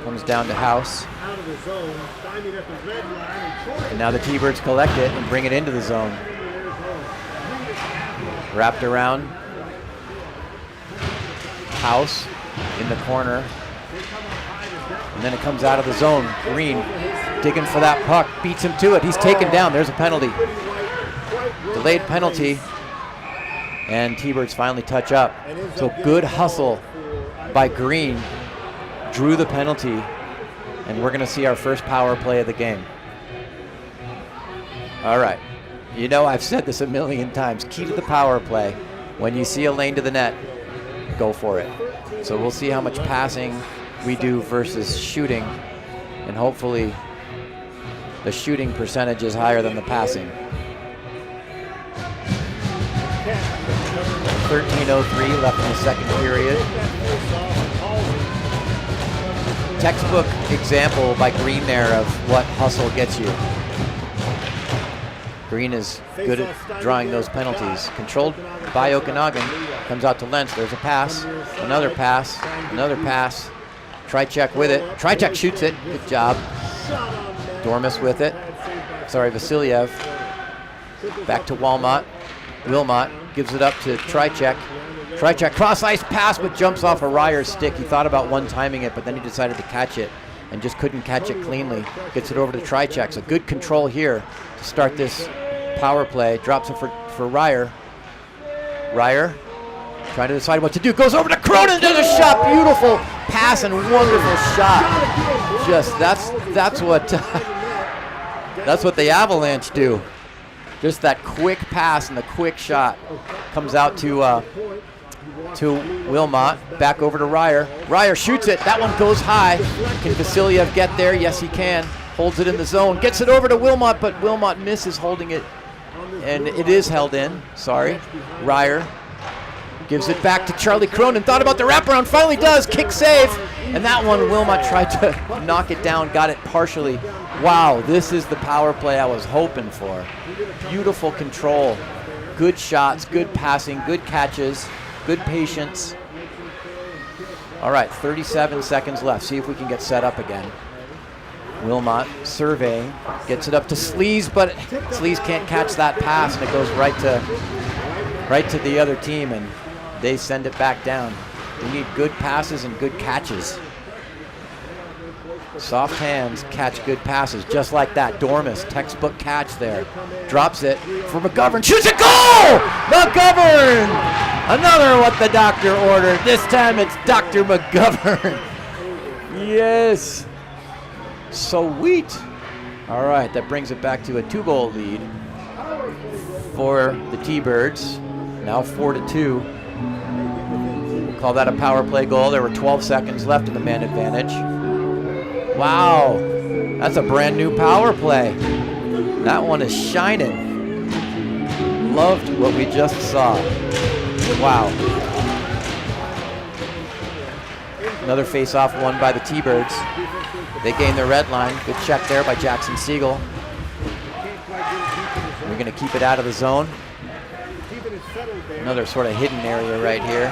Comes down to House. And now the T-Birds collect it and bring it into the zone. Wrapped around. House in the corner. And then it comes out of the zone. Green digging for that puck. Beats him to it. He's taken down. There's a penalty. Delayed penalty. And T-Birds finally touch up. So good hustle by Green. Drew the penalty. And we're going to see our first power play of the game. All right. You know, I've said this a million times. Key to the power play. When you see a lane to the net, go for it. So we'll see how much passing we do versus shooting. And hopefully the shooting percentage is higher than the passing. 13:03 left in the second period. Textbook example by Green there of what hustle gets you. Green is good at drawing those penalties. Controlled by Okanagan. Comes out to Lentz. There's a pass. Another pass. Another pass. Trycheck with it. Trycheck shoots it. Good job. Dormus with it. Sorry, Vasiliev. Back to Wilmot gives it up to Trycheck. Trycheck cross ice pass, but jumps off a Ryer's stick. He thought about one-timing it, but then he decided to catch it and just couldn't catch it cleanly. Gets it over to Trycheck. So good control here to start this power play. Drops it for Ryer. Ryer trying to decide what to do. Goes over to Cronin, does a shot. Beautiful pass and wonderful shot. Just that's what that's what the Avalanche do. Just that quick pass and the quick shot comes out to Wilmot. Back over to Ryer. Ryer shoots it. That one goes high. Can Vasiliev get there? Yes, he can. Holds it in the zone. Gets it over to Wilmot, but Wilmot misses holding it. And it is held in. Sorry. Ryer gives it back to Charlie Cronin. Thought about the wraparound. Finally does. Kick save. And that one, Wilmot tried to knock it down. Got it partially. Wow, this is the power play I was hoping for. Beautiful control. Good shots, good passing, good catches, good patience. All right, 37 seconds left. See if we can get set up again. Wilmot surveying, gets it up to Sleaze, but Sleaze can't catch that pass, and it goes right to the other team, and they send it back down. We need good passes and good catches. Soft hands catch good passes, just like that. Dormus, textbook catch there. Drops it for McGovern. Shoots a goal! McGovern! Another what the doctor ordered. This time it's Dr. McGovern. Yes. Sweet. All right, that brings it back to a 2-goal lead for the T-Birds. Now 4-2. We'll call that a power play goal. There were 12 seconds left in the man advantage. Wow, that's a brand new power play. That one is shining. Loved what we just saw. Wow. Another face-off won by the T-Birds. They gain the red line. Good check there by Jackson Siegel. We're gonna keep it out of the zone. Another sort of hidden area right here.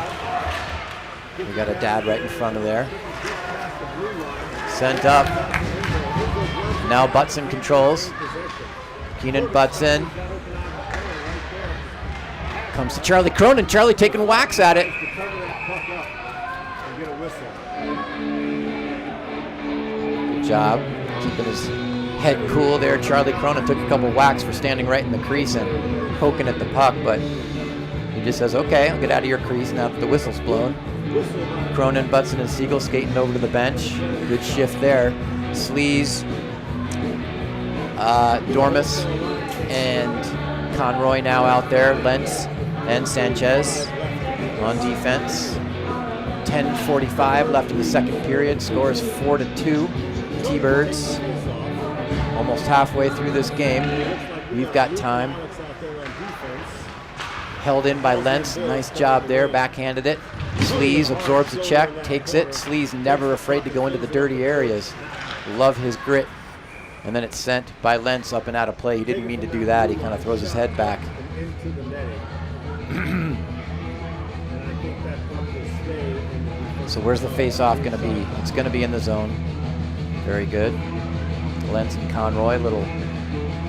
We got a dad right in front of there. Sent up. Now Butson controls. Keenan Butson. Comes to Charlie Cronin. Charlie taking whacks at it. Good job keeping his head cool there. Charlie Cronin took a couple whacks for standing right in the crease and poking at the puck, but he just says, okay, I'll get out of your crease now that the whistle's blown. Cronin, Butson, and Siegel skating over to the bench. Good shift there. Sleaze, Dormus, and Conroy now out there. Lentz and Sanchez on defense. 10:45 left in the second period. Scores 4-2. T-Birds almost halfway through this game. We've got time. Held in by Lentz. Nice job there. Backhanded it. Sleaze absorbs the check, takes it. Sleaze never afraid to go into the dirty areas. Love his grit. And then it's sent by Lentz up and out of play. He didn't mean to do that. He kind of throws his head back. So where's the face-off going to be? It's going to be in the zone. Very good. Lentz and Conroy, little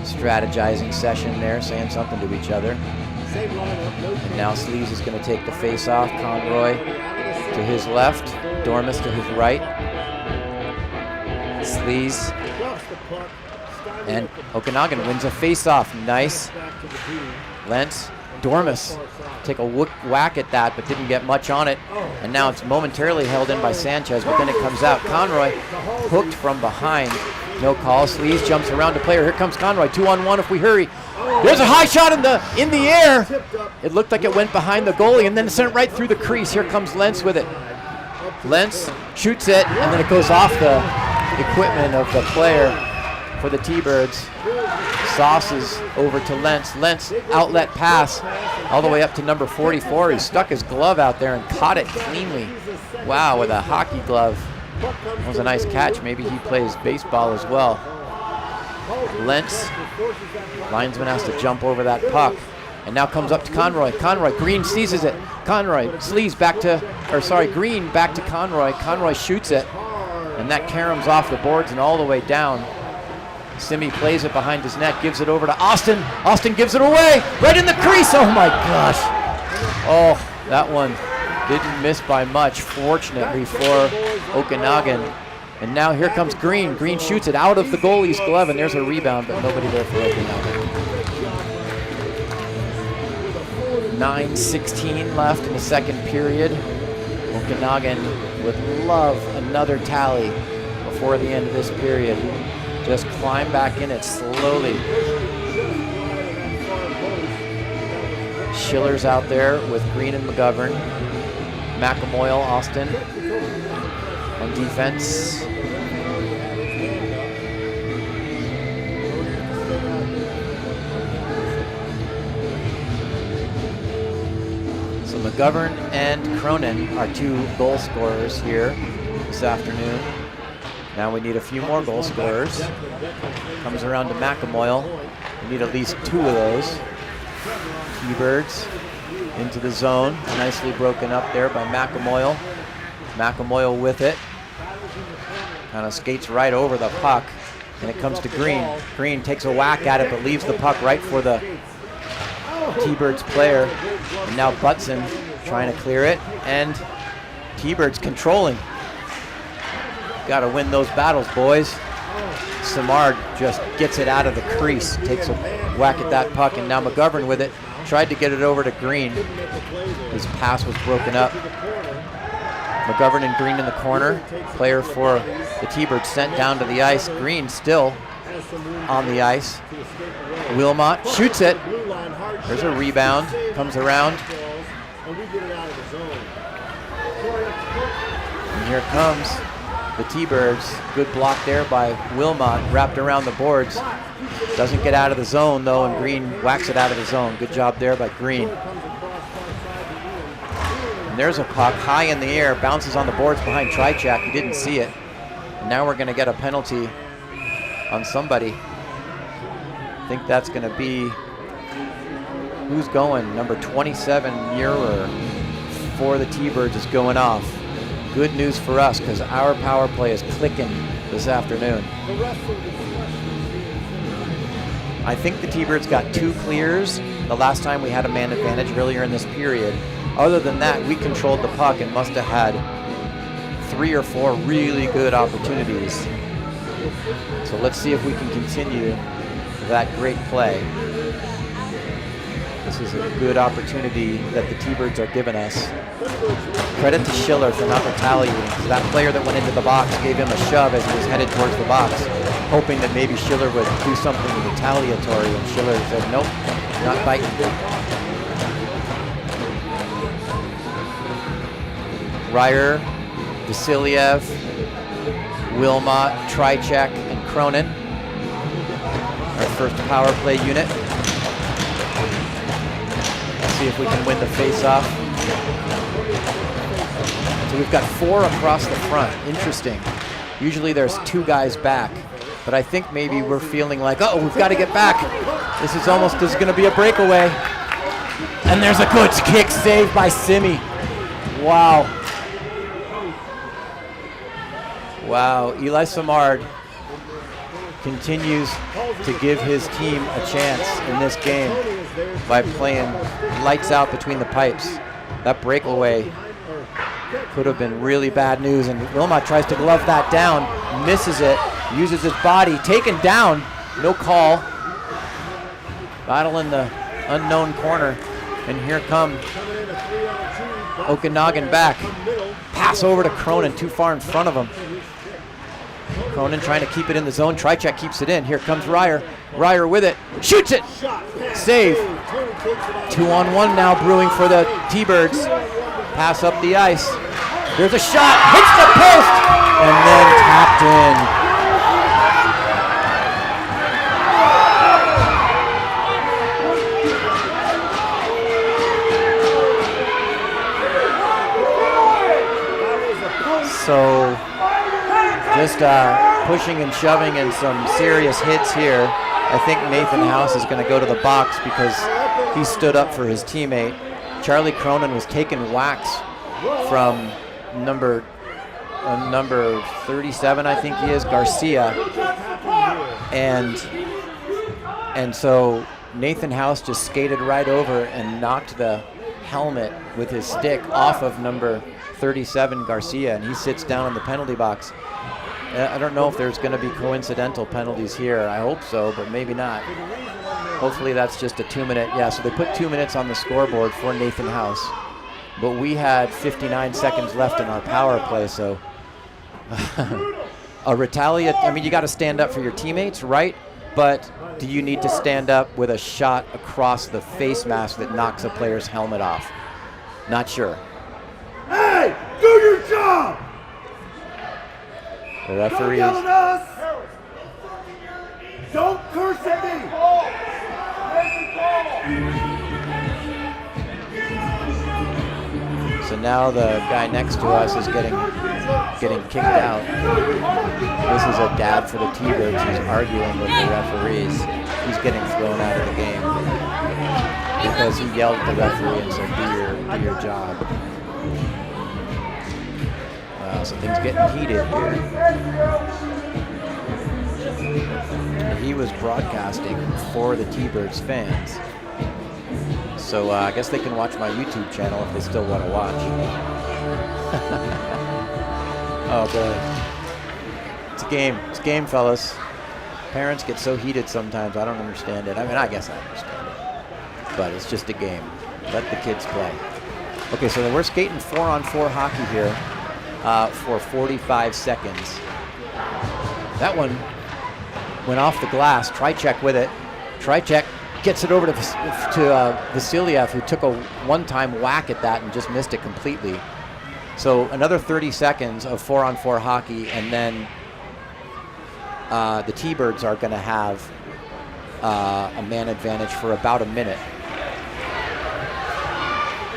strategizing session there, saying something to each other. And now Sleaze is going to take the face-off. Conroy to his left, Dormus to his right. Sleaze and Okanagan wins a face-off. Nice. Lentz, Dormus take a whack at that, but didn't get much on it. And now it's momentarily held in by Sanchez, but then it comes out. Conroy hooked from behind. No call. Sleaze jumps around to player. Here comes Conroy. 2-on-1 if we hurry. There's a high shot in the air. It looked like it went behind the goalie and then sent right through the crease. Here comes Lentz with it. Lentz shoots it, and then it goes off the equipment of the player for the T-Birds. Sauces over to Lentz. Lentz outlet pass all the way up to number 44. He stuck his glove out there and caught it cleanly. Wow, with a hockey glove. That was a nice catch. Maybe he plays baseball as well. Lentz, linesman has to jump over that puck. And now comes up to Conroy. Conroy, Green seizes it. Conroy, Sleaze back to, Green back to Conroy. Conroy shoots it. And that caroms off the boards and all the way down. Simi plays it behind his net, gives it over to Austin. Austin gives it away, right in the crease. Oh my gosh. Oh, That one didn't miss by much, fortunately for Okanagan. And now here comes Green. Green shoots it out of the goalie's glove, and there's a rebound, but nobody there for Okanagan. 9:16 left in the second period. Okanagan would love another tally before the end of this period. Just climb back in it slowly. Schiller's out there with Green and McGovern. McAmoyle, Austin on defense. So McGovern and Cronin are two goal scorers here this afternoon. Now we need a few more goal scorers. Comes around to McAmoyle. We need at least two of those. T-Birds into the zone. Nicely broken up there by McAmoyle. McAmoyle with it. Kind of skates right over the puck. And it comes to Green. Green takes a whack at it but leaves the puck right for the T-Birds player. And now Butson trying to clear it. And T-Birds controlling. Got to win those battles, boys. Samard just gets it out of the crease. Takes a whack at that puck. And now McGovern with it. Tried to get it over to Green. His pass was broken up. McGovern and Green in the corner. Player for the T-Birds sent down to the ice. Green still on the ice. Wilmot shoots it. There's a rebound. Comes around. And here comes the T-Birds. Good block there by Wilmot. Wrapped around the boards. Doesn't get out of the zone though, and Green whacks it out of the zone. Good job there by Green. And there's a puck high in the air, bounces on the boards behind Trichak. He didn't see it. And now we're going to get a penalty on somebody. I think that's going to be, who's going? Number 27, Muir for the T-Birds is going off. Good news for us because our power play is clicking this afternoon. I think the T-Birds got 2 clears the last time we had a man advantage earlier in this period. Other than that, we controlled the puck and must have had 3 or 4 really good opportunities. So let's see if we can continue that great play. This is a good opportunity that the T-Birds are giving us. Credit to Schiller for not retaliating, because that player that went into the box gave him a shove as he was headed towards the box, hoping that maybe Schiller would do something retaliatory, and Schiller said, nope, not biting. Ryer, Vasiliev, Wilmot, Trichak, and Cronin. Our first power play unit. Let's see if we can win the face-off. So we've got 4 across the front. Interesting. Usually there's 2 guys back. But I think maybe we're feeling like, oh, we've got to get back. This is going to be a breakaway. And there's a good kick saved by Simi. Wow. Wow, Eli Samard continues to give his team a chance in this game by playing lights out between the pipes. That breakaway could have been really bad news, and Wilmot tries to glove that down, misses it, uses his body, taken down, no call. Battle in the unknown corner, and here come Okanagan back. Pass over to Cronin, too far in front of him. Cronin trying to keep it in the zone. Trichak keeps it in. Here comes Ryer. Ryer with it. Shoots it. Save. 2-on-1 now brewing for the T-Birds. Pass up the ice. There's a shot. Hits the post. And then tapped in. So just pushing and shoving and some serious hits here. I think Nathan House is going to go to the box because he stood up for his teammate. Charlie Cronin was taking whacks from number 37, I think he is, Garcia. And so Nathan House just skated right over and knocked the helmet with his stick off of number 37, Garcia, and he sits down in the penalty box. I don't know if there's going to be coincidental penalties here. I hope so, but maybe not. Hopefully that's just a 2-minute. Yeah, so they put 2 minutes on the scoreboard for Nathan House, but we had 59 seconds left in our power play, so a retaliate. I mean, you got to stand up for your teammates, right? But do you need to stand up with a shot across the face mask that knocks a player's helmet off? Not sure. Hey, do your job! The referees. Don't yell at us! Don't curse at me! So now the guy next to us is getting kicked out. This is a dad for the T-Birds who's arguing with the referees. He's getting thrown out of the game because he yelled at the referee and said, do your job. So things getting heated here. And he was broadcasting for the T-Birds fans. So I guess they can watch my YouTube channel if they still want to watch. Oh, boy. It's a game. It's a game, fellas. Parents get so heated sometimes. I don't understand it. I mean, I guess I understand it. But it's just a game. Let the kids play. Okay, so we're skating 4-on-4 hockey here for 45 seconds. That one went off the glass. Trycheck with it. Trycheck gets it over to Vasiliev, who took a one-time whack at that and just missed it completely. So another 30 seconds of 4-on-4 hockey, and then the T-Birds are going to have a man advantage for about a minute.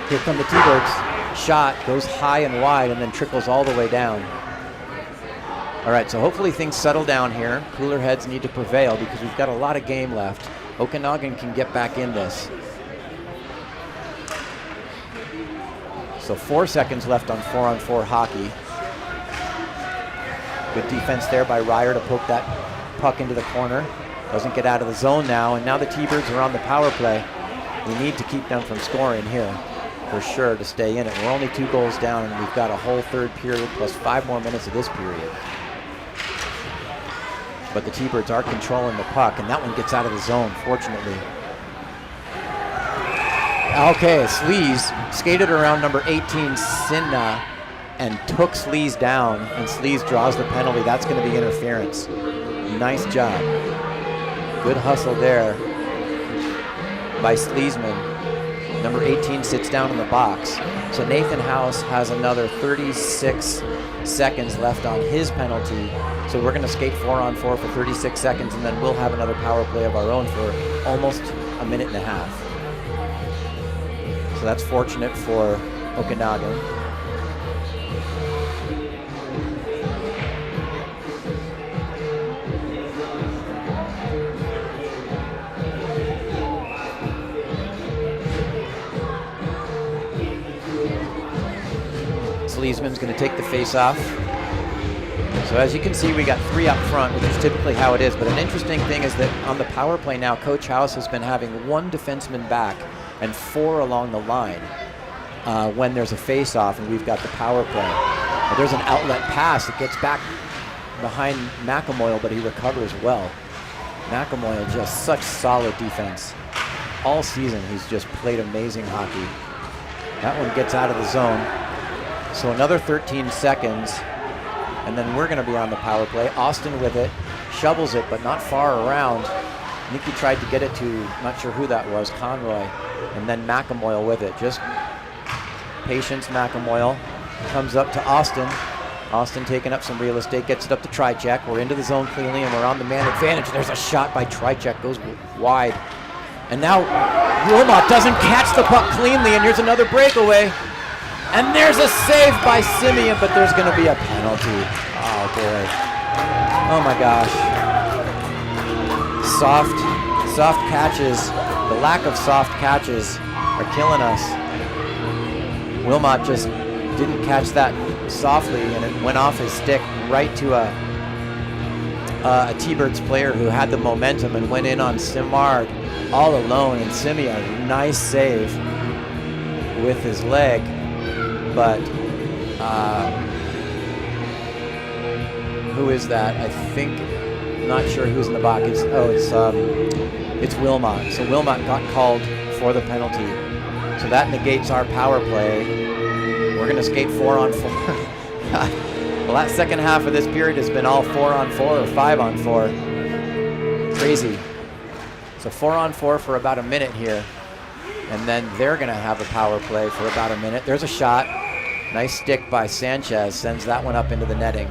Here come the T-Birds. Shot goes high and wide and then trickles all the way down. All right, so hopefully things settle down here. Cooler heads need to prevail because we've got a lot of game left. Okanagan can get back in this. So 4 seconds left on 4-on-4 hockey. Good defense there by Ryer to poke that puck into the corner. Doesn't get out of the zone now, and now the T-Birds are on the power play. We need to keep them from scoring here for sure to stay in it. We're only 2 goals down, and we've got a whole third period plus 5 more minutes of this period. But the T-Birds are controlling the puck, and that one gets out of the zone, fortunately. Okay, Sleaze skated around number 18, Sinna, and took Sleaze down, and Sleaze draws the penalty. That's going to be interference. Nice job. Good hustle there by Sleesman. Number 18 sits down in the box. So Nathan House has another 36 seconds left on his penalty. So we're going to skate 4-on-4 for 36 seconds, and then we'll have another power play of our own for almost a minute and a half. So that's fortunate for Okanagan. Sleesman's going to take the face off. So as you can see, we got 3 up front, which is typically how it is. But an interesting thing is that on the power play now, Coach House has been having 1 defenseman back and 4 along the line when there's a face-off and we've got the power play. But there's an outlet pass that gets back behind McAmoyle, but he recovers well. McAmoyle just such solid defense. All season, he's just played amazing hockey. That one gets out of the zone. So another 13 seconds, and then we're going to be on the power play. Austin with it, shovels it, but not far around. I think he tried to get it to, not sure who that was, Conroy, and then McAmoyle with it. Just patience, McAmoyle. Comes up to Austin. Austin taking up some real estate, gets it up to Trycheck. We're into the zone cleanly, and we're on the man advantage. There's a shot by Trycheck, goes wide. And now Wilmot doesn't catch the puck cleanly, and here's another breakaway. And there's a save by Simeon, but there's going to be a penalty. Oh, boy. Oh, my gosh. Soft catches. The lack of soft catches are killing us. Wilmot just didn't catch that softly, and it went off his stick right to a T-Birds player who had the momentum and went in on Simard all alone. And Simeon, nice save. with his leg, but who is that? I think, not sure who's in the box. It's Wilmot. So Wilmot got called for the penalty. So that negates our power play. We're going to skate 4-on-4. Well, that second half of this period has been all 4-on-4 or 5-on-4. Crazy. So 4-on-4 for about a minute here. And then they're going to have a power play for about a minute. There's a shot. Nice stick by Sanchez. Sends that one up into the netting.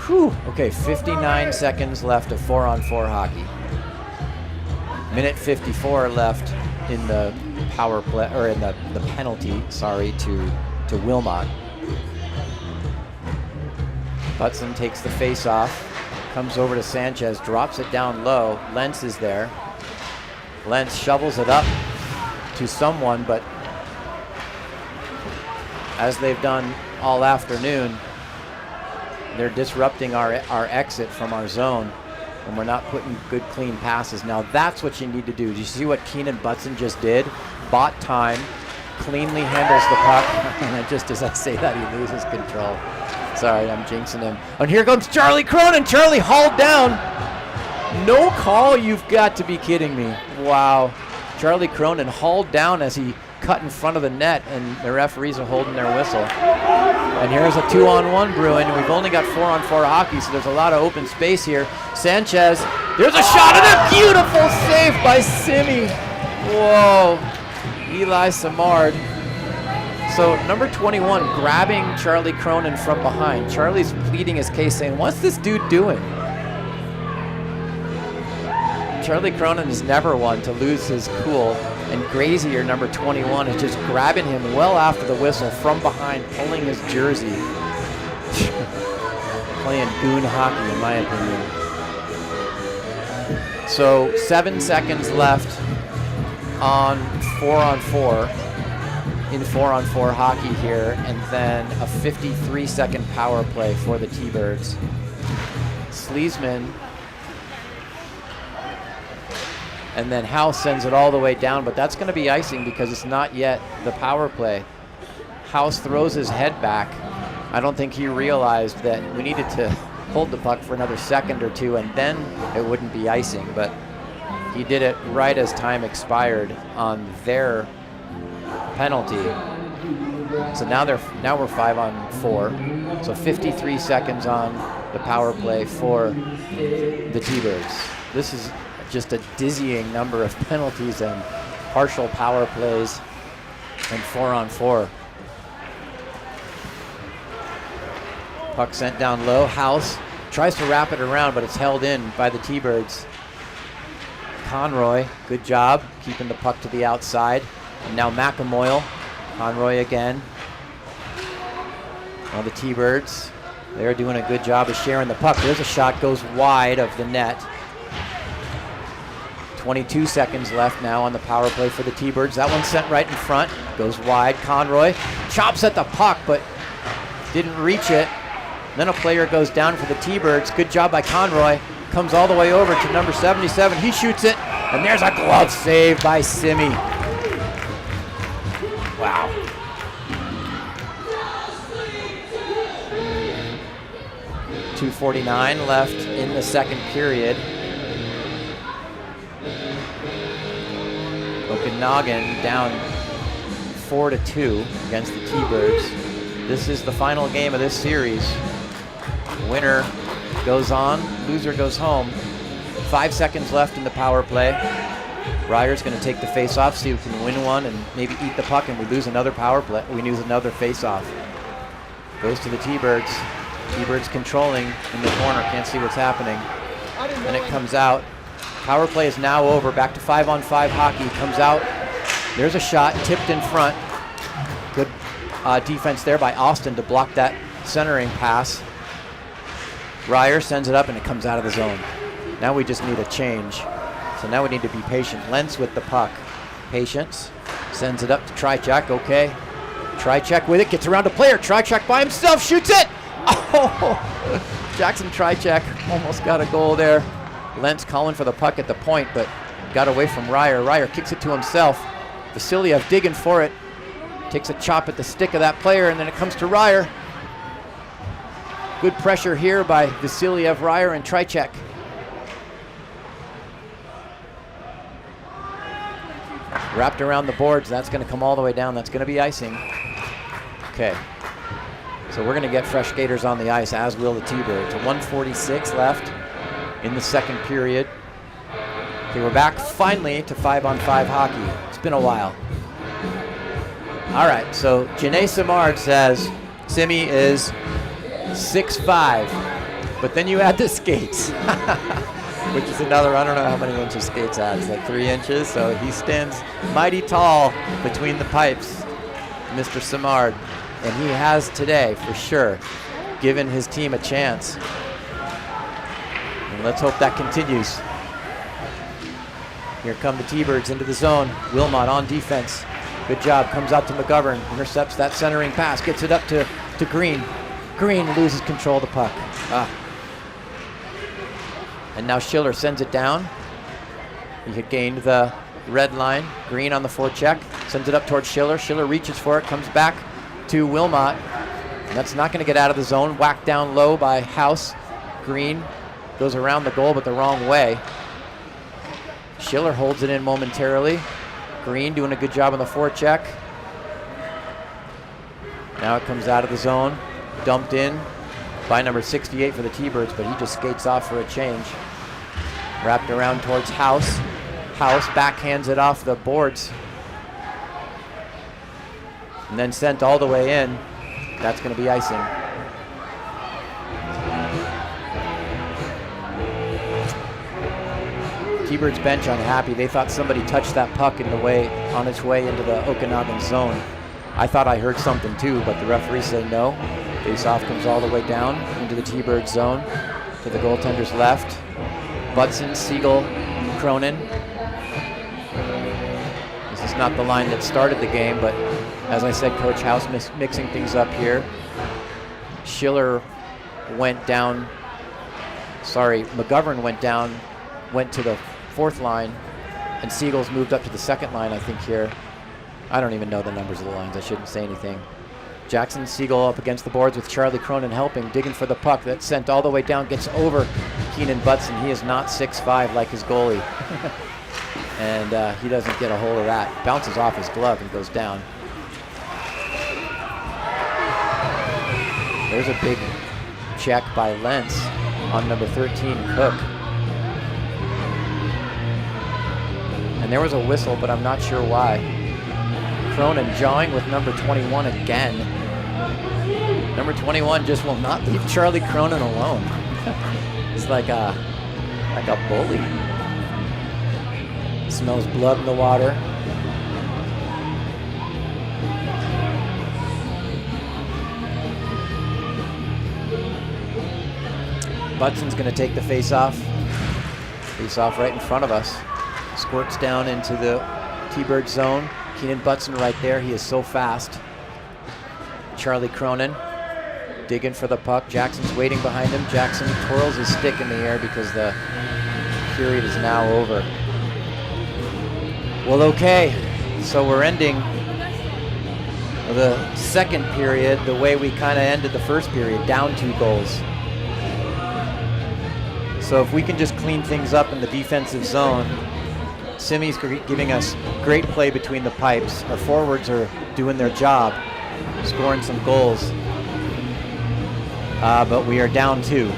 Whew. Okay, 59 seconds left of 4-on-4 hockey. Minute 54 left in the power play, or in the penalty, sorry, to Wilmot. Butson takes the face off, comes over to Sanchez, drops it down low. Lentz is there. Lentz shovels it up to someone, but as they've done all afternoon, they're disrupting our exit from our zone, and we're not putting good, clean passes. Now that's what you need to do. Do you see what Keenan Butson just did? Bought time, cleanly handles the puck, and just as I say that, he loses control. Sorry, I'm jinxing him. And here comes Charlie Cronin. Charlie hauled down. No call? You've got to be kidding me. Wow. Charlie Cronin hauled down as he cut in front of the net, and the referees are holding their whistle. And here's a 2-on-1 brewing, and we've only got 4-on-4 hockey, so there's a lot of open space here. Sanchez, there's a shot, and a beautiful save by Simi. Whoa, Eli Samard. So number 21 grabbing Charlie Cronin from behind. Charlie's pleading his case, saying, what's this dude doing? Charlie Cronin is never one to lose his cool, and Grazier, number 21, is just grabbing him well after the whistle from behind, pulling his jersey. Playing goon hockey, in my opinion. So 7 seconds left on 4-on-4, in 4-on-4 hockey here, and then a 53-second power play for the T-Birds. Sleesman, and then House sends it all the way down, but that's going to be icing because it's not yet the power play. House throws his head back. I don't think he realized that we needed to hold the puck for another second or two, and then it wouldn't be icing, but he did it right as time expired on their penalty. So now we're 5-on-4. So 53 seconds on the power play for the T-Birds. This is just a dizzying number of penalties and partial power plays and 4-on-4. Puck sent down low. House tries to wrap it around, but it's held in by the T-Birds. Conroy, good job keeping the puck to the outside. And now McAmoyle. Conroy again. Well, the T-Birds, they're doing a good job of sharing the puck. There's a shot, goes wide of the net. 22 seconds left now on the power play for the T-Birds. That one's sent right in front, goes wide. Conroy chops at the puck, but didn't reach it. Then a player goes down for the T-Birds. Good job by Conroy. Comes all the way over to number 77. He shoots it, and there's a glove save by Simi. Wow. .249 left in the second period. Okanagan down 4-2 against the T-Birds. This is the final game of this series. Winner goes on, loser goes home. 5 seconds left in the power play. Ryer's going to take the face-off, see if we can win one and maybe eat the puck, and we lose another power play. We lose another face-off. Goes to the T-Birds. T-Birds controlling in the corner, can't see what's happening. And it comes out. Power play is now over, back to 5-on-5 hockey. Comes out, there's a shot, tipped in front. Good defense there by Austin to block that centering pass. Ryer sends it up and it comes out of the zone. Now we just need a change. So now we need to be patient. Lentz with the puck. Patience, sends it up to Trychek, okay. Trychek with it, gets around a player. Trychek by himself, shoots it! Oh! Jackson Trycheck almost got a goal there. Lentz calling for the puck at the point, but got away from Ryer. Ryer kicks it to himself. Vasiliev digging for it. Takes a chop at the stick of that player, and then it comes to Ryer. Good pressure here by Vasiliev, Ryer, and Trycheck. Wrapped around the boards. That's going to come all the way down. That's going to be icing. Okay. So we're going to get fresh skaters on the ice, as will the T-Birds. 1:46 left in the second period. Okay, we're back finally to 5-on-5 hockey. It's been a while. All right, so Janae Simard says Simi is 6'5", but then you add the skates, which is another, I don't know how many inches skates adds, like 3 inches. So he stands mighty tall between the pipes, Mr. Simard. And he has today, for sure, given his team a chance. And let's hope that continues. Here come the T-Birds into the zone. Wilmot on defense. Good job, comes out to McGovern. Intercepts that centering pass, gets it up to Green. Green loses control of the puck. And now Schiller sends it down. He had gained the red line. Green on the forecheck, sends it up towards Schiller. Schiller reaches for it, comes back to Wilmot. And that's not going to get out of the zone. Whacked down low by House. Green goes around the goal, but the wrong way. Schiller holds it in momentarily. Green doing a good job on the forecheck. Now it comes out of the zone. Dumped in by number 68 for the T-Birds, but he just skates off for a change. Wrapped around towards House. House backhands it off the boards. And then sent all the way in. That's going to be icing. T-Birds bench unhappy. They thought somebody touched that puck on its way into the Okanagan zone. I thought I heard something too, but the referees say no. Face-off comes all the way down into the T-Bird zone to the goaltender's left. Butson, Siegel, Cronin. This is not the line that started the game, but as I said, Coach House mixing things up here. Schiller went down. Sorry, McGovern went down, went to the fourth line, and Siegel's moved up to the second line, I think, here. I don't even know the numbers of the lines. I shouldn't say anything. Jackson Siegel up against the boards with Charlie Cronin helping, digging for the puck. That's sent all the way down, gets over Keenan Butson. He is not 6'5" like his goalie. And he doesn't get a hold of that. Bounces off his glove and goes down. There's a big check by Lentz on number 13, Cook. And there was a whistle, but I'm not sure why. Cronin jawing with number 21 again. Number 21 just will not leave Charlie Cronin alone. It's like a bully. Smells blood in the water. Butson's going to take the face-off. Face-off right in front of us. Squirts down into the T-Bird zone. Keenan Butson right there. He is so fast. Charlie Cronin digging for the puck. Jackson's waiting behind him. Jackson twirls his stick in the air because the period is now over. Well, okay. So we're ending the second period the way we kind of ended the first period, down 2 goals. So if we can just clean things up in the defensive zone. Simi's giving us great play between the pipes. Our forwards are doing their job, scoring some goals. But we are down 2.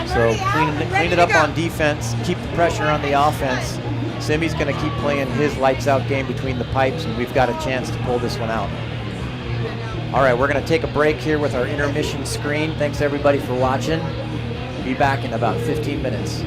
So clean it up on defense, keep the pressure on the offense. Simi's going to keep playing his lights-out game between the pipes, and we've got a chance to pull this one out. All right, we're going to take a break here with our intermission screen. Thanks, everybody, for watching. Be back in about 15 minutes.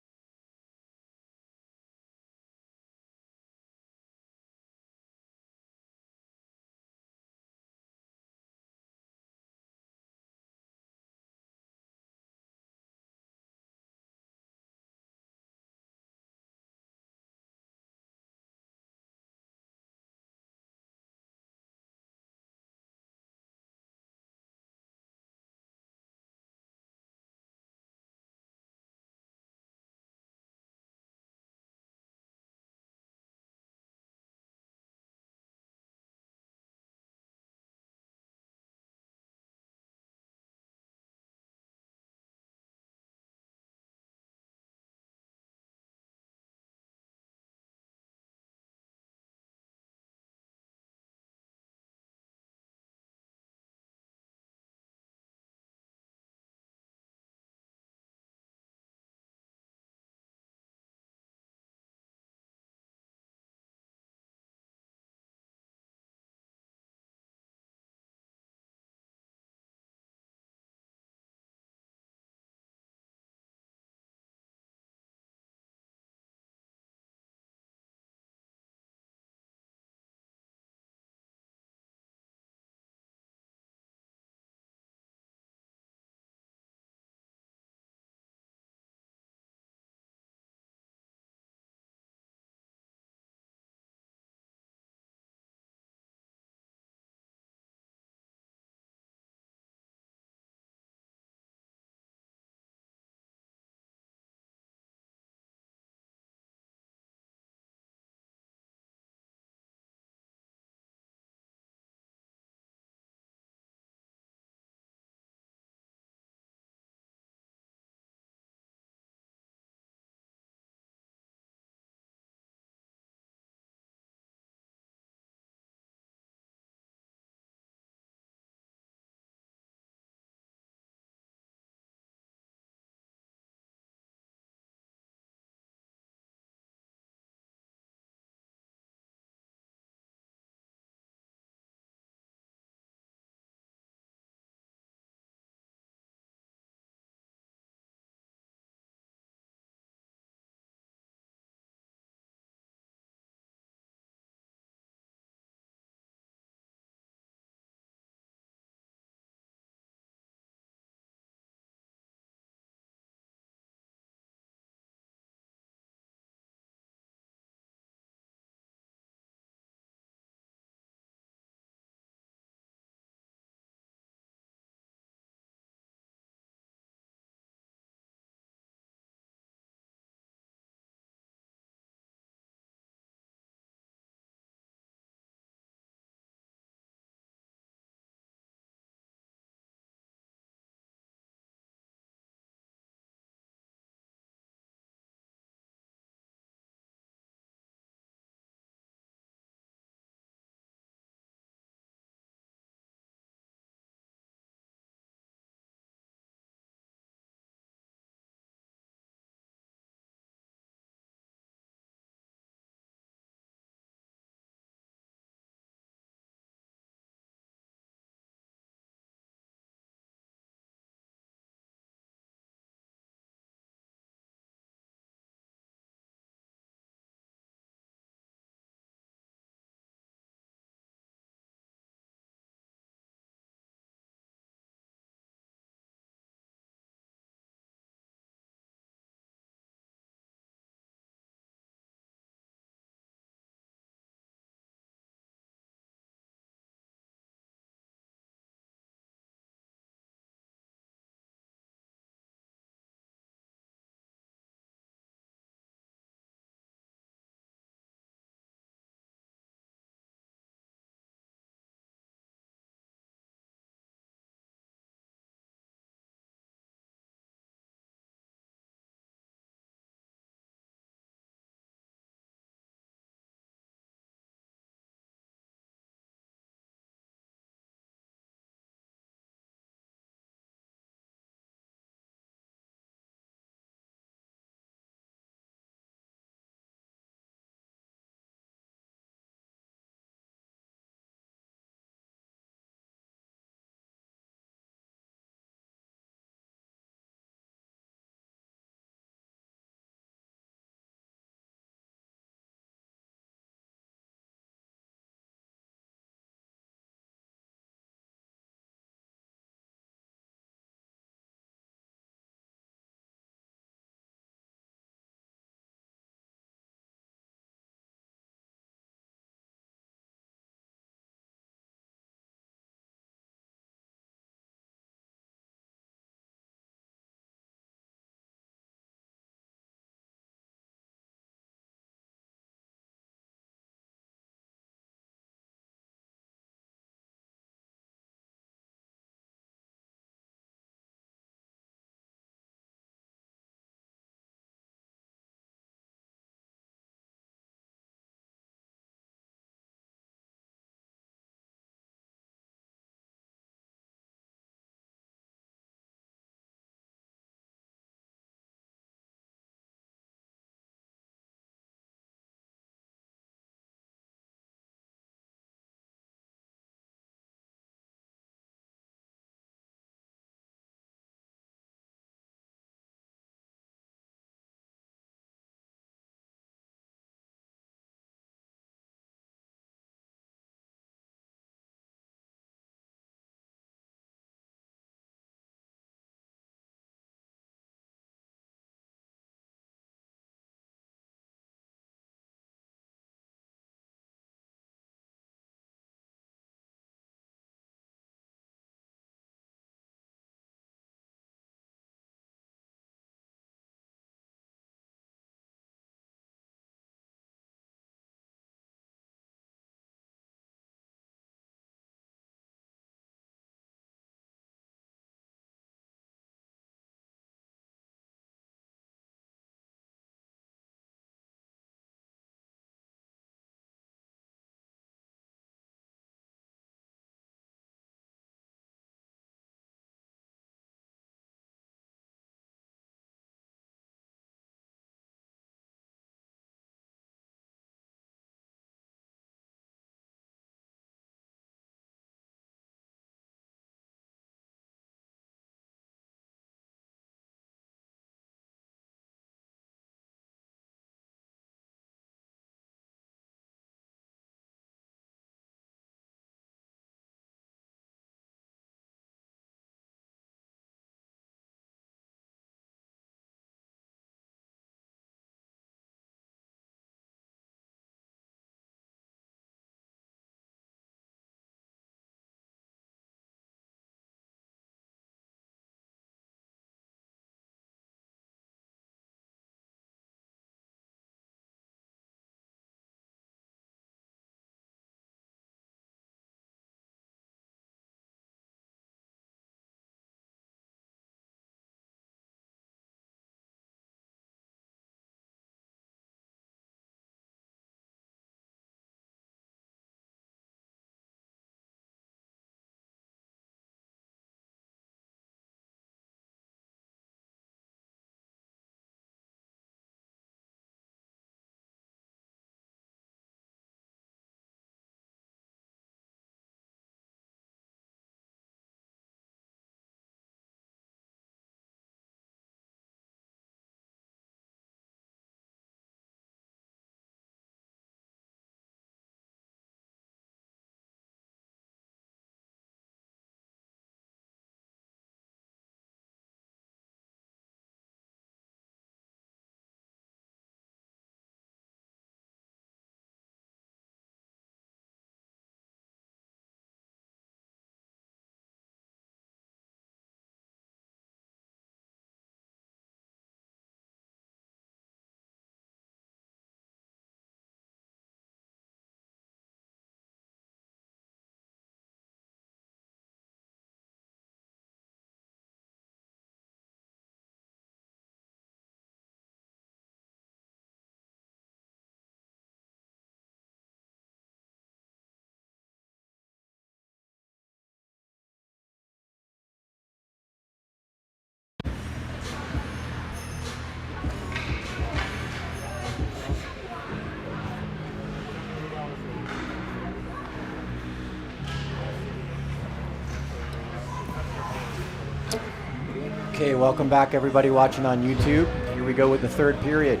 Okay, welcome back everybody watching on YouTube. Here we go with the third period.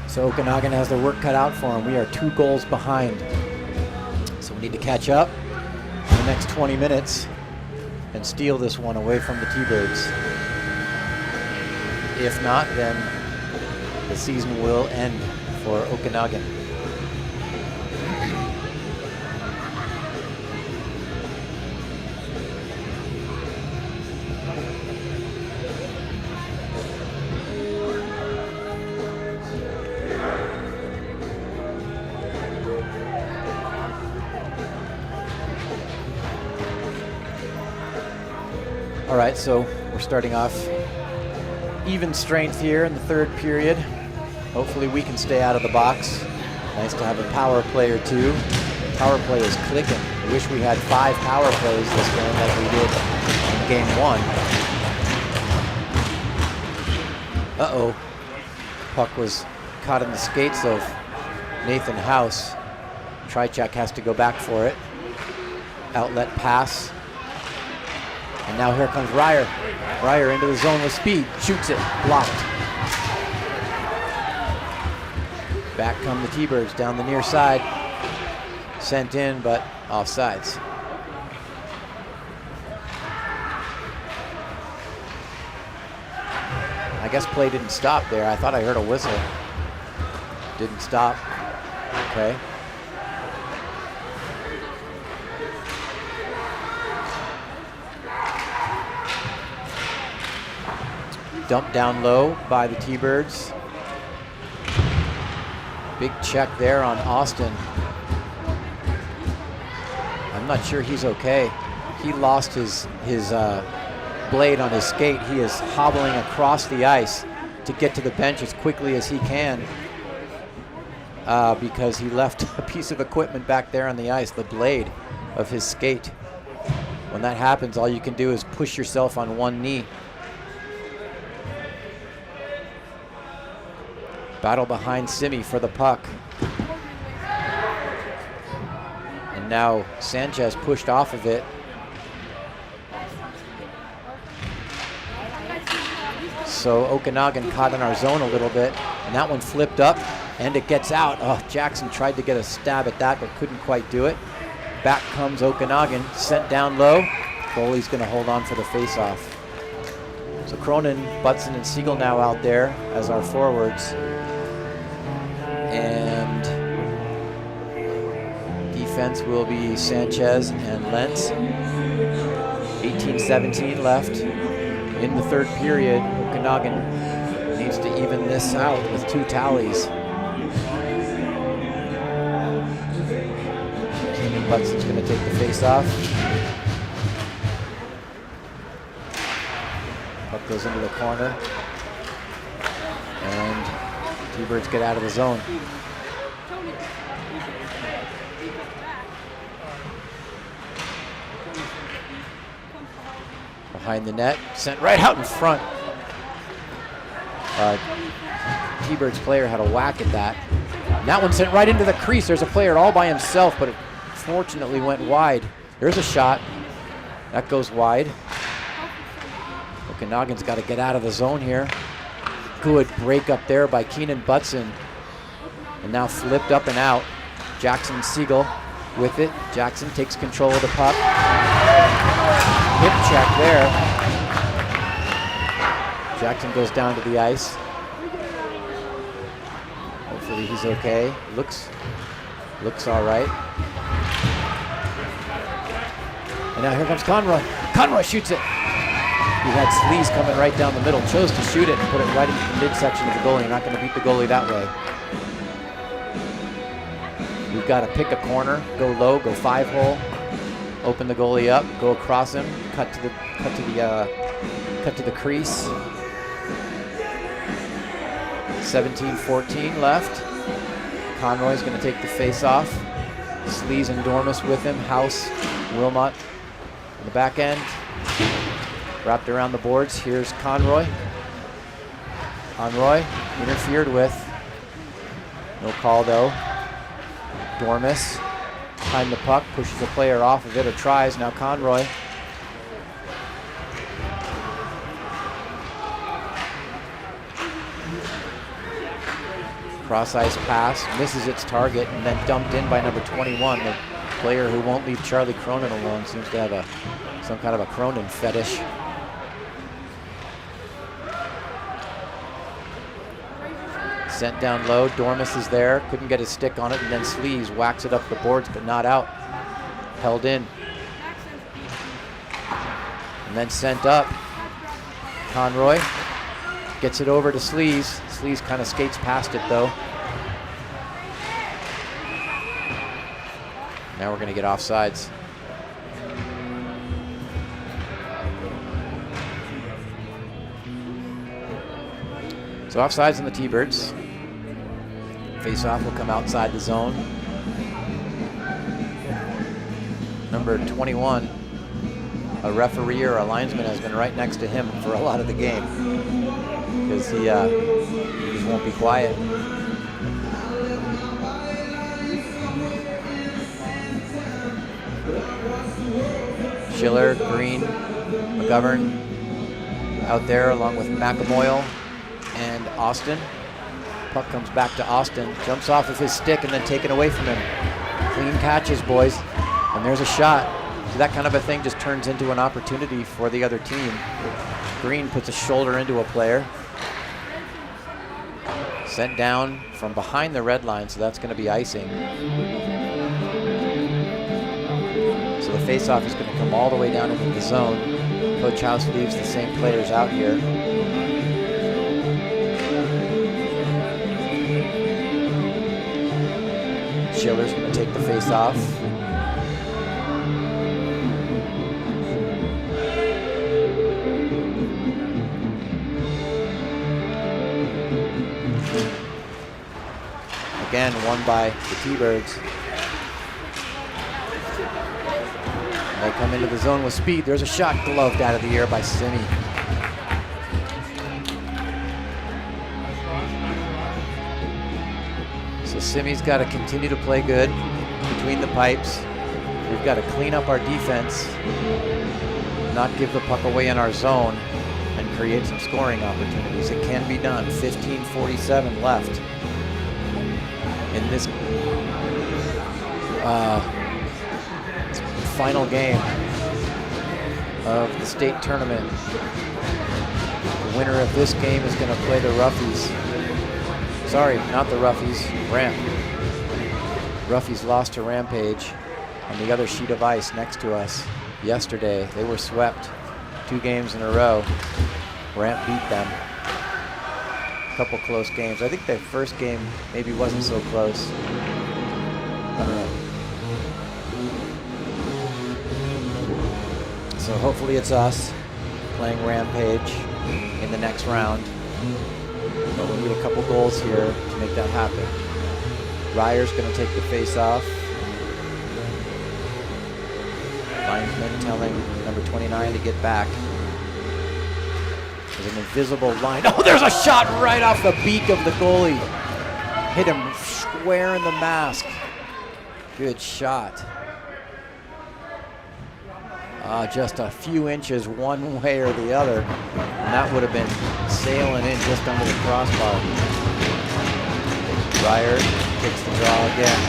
So Okanagan has their work cut out for them. We are 2 goals behind. So we need to catch up in the next 20 minutes and steal this one away from the T-Birds. If not, then the season will end for Okanagan. All right, so we're starting off even strength here in the third period. Hopefully we can stay out of the box. Nice to have a power play or 2. Power play is clicking. I wish we had 5 power plays this game like we did in game 1. Uh-oh. Puck was caught in the skates of Nathan House. Trichak has to go back for it. Outlet pass. And now here comes Ryer. Ryer into the zone with speed. Shoots it. Blocked. Back come the T-Birds down the near side. Sent in, but offsides. I guess play didn't stop there. I thought I heard a whistle. Didn't stop. Okay. Dumped down low by the T-Birds. Big check there on Austin. I'm not sure he's okay. He lost his blade on his skate. He is hobbling across the ice to get to the bench as quickly as he can because he left a piece of equipment back there on the ice, the blade of his skate. When that happens, all you can do is push yourself on one knee. Battle behind Simi for the puck. And now Sanchez pushed off of it. So Okanagan caught in our zone a little bit, and that one flipped up, and it gets out. Oh, Jackson tried to get a stab at that, but couldn't quite do it. Back comes Okanagan, sent down low. Goalie's gonna hold on for the face-off. So Cronin, Butson, and Siegel now out there as our forwards. And defense will be Sanchez and Lentz. 18-17 left in the third period. Okanagan needs to even this out with 2 tallies. Keenan Butson's going to take the face-off. Puck goes into the corner. And T-Birds get out of the zone. Behind the net, sent right out in front. T-Birds player had a whack at that. And that one sent right into the crease. There's a player all by himself, but it fortunately went wide. There's a shot. That goes wide. Okanagan's got to get out of the zone here. Good break up there by Keenan Butson. And now flipped up and out. Jackson Siegel with it. Jackson takes control of the puck. Hip check there. Jackson goes down to the ice. Hopefully he's okay. Looks all right. And now here comes Conroy. Conroy shoots it. He had Sleaze coming right down the middle, chose to shoot it and put it right into the midsection of the goalie. You're not going to beat the goalie that way. We've got to pick a corner, go low, go 5-hole, open the goalie up, go across him, cut to the crease. 17-14 left. Conroy's going to take the face off. Sleaze and Dormus with him. House, Wilmot on the back end. Wrapped around the boards. Here's Conroy. Conroy interfered with. No call though. Dormus. behind the puck, pushes a player off of it, or tries. Now Conroy. Cross ice pass, misses its target, and then dumped in by number 21. The player who won't leave Charlie Cronin alone seems to have some kind of a Cronin fetish. Sent down low, Dormus is there, couldn't get his stick on it, and then Sleaze whacks it up the boards, but not out. Held in. And then sent up. Conroy gets it over to Sleaze. Sleaze kind of skates past it though. Now we're gonna get offsides. So offsides on the T-Birds. Face-off will come outside the zone. Number 21, a referee or a linesman, has been right next to him for a lot of the game because he just won't be quiet. Schiller, Green, McGovern out there along with McAmoyle and Austin. Puck comes back to Austin, jumps off of his stick and then taken away from him. Clean catches, boys. And there's a shot. So that kind of a thing just turns into an opportunity for the other team. Green puts a shoulder into a player. Sent down from behind the red line, so that's going to be icing. So the faceoff is going to come all the way down into the zone. Coach House leaves the same players out here. Schiller's going to take the face-off. Again, won by the T-Birds. They come into the zone with speed. There's a shot gloved out of the air by Simi. So Simi's got to continue to play good between the pipes. We've got to clean up our defense, not give the puck away in our zone, and create some scoring opportunities. It can be done. 15:47 left in this final game of the state tournament. The winner of this game is going to play the Roughies. Sorry, not the Roughies, Ramp. Roughies lost to Rampage on the other sheet of ice next to us yesterday. They were swept 2 games in a row. Ramp beat them. A couple close games. I think their first game maybe wasn't so close. I don't know. So hopefully it's us playing Rampage in the next round. But we'll need a couple goals here to make that happen. Ryer's going to take the face-off. Linesman telling number 29 to get back. There's an invisible line. Oh, there's a shot right off the beak of the goalie. Hit him square in the mask. Good shot. Just a few inches one way or the other, and that would have been sailing in just under the crossbar. Ryer takes the draw again.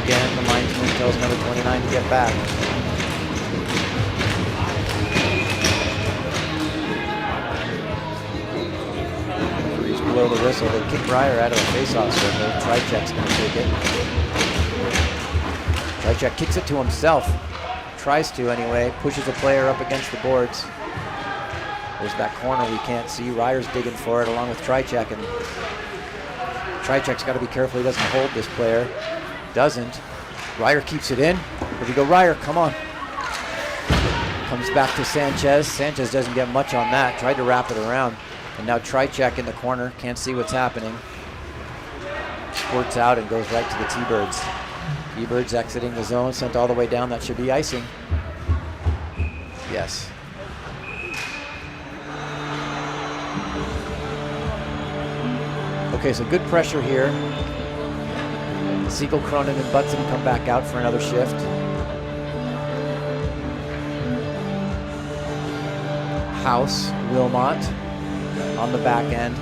Again, the linesman tells number 29 to get back. Referees blow the whistle. They kick Ryer out of the faceoff circle. Trychek's going to take it. Trychek kicks it to himself. Tries to anyway, pushes a player up against the boards. There's that corner we can't see. Ryer's digging for it along with Trychek, and Trychek's got to be careful he doesn't hold this player. Doesn't. Ryer keeps it in. Here we go, Ryer, come on. Comes back to Sanchez. Sanchez doesn't get much on that. Tried to wrap it around. And now Trychek in the corner. Can't see what's happening. Squirts out and goes right to the T-Birds. T-Birds exiting the zone, sent all the way down. That should be icing. Yes. Okay, so good pressure here. Siegel, Cronin, and Butson come back out for another shift. House, Wilmot on the back end.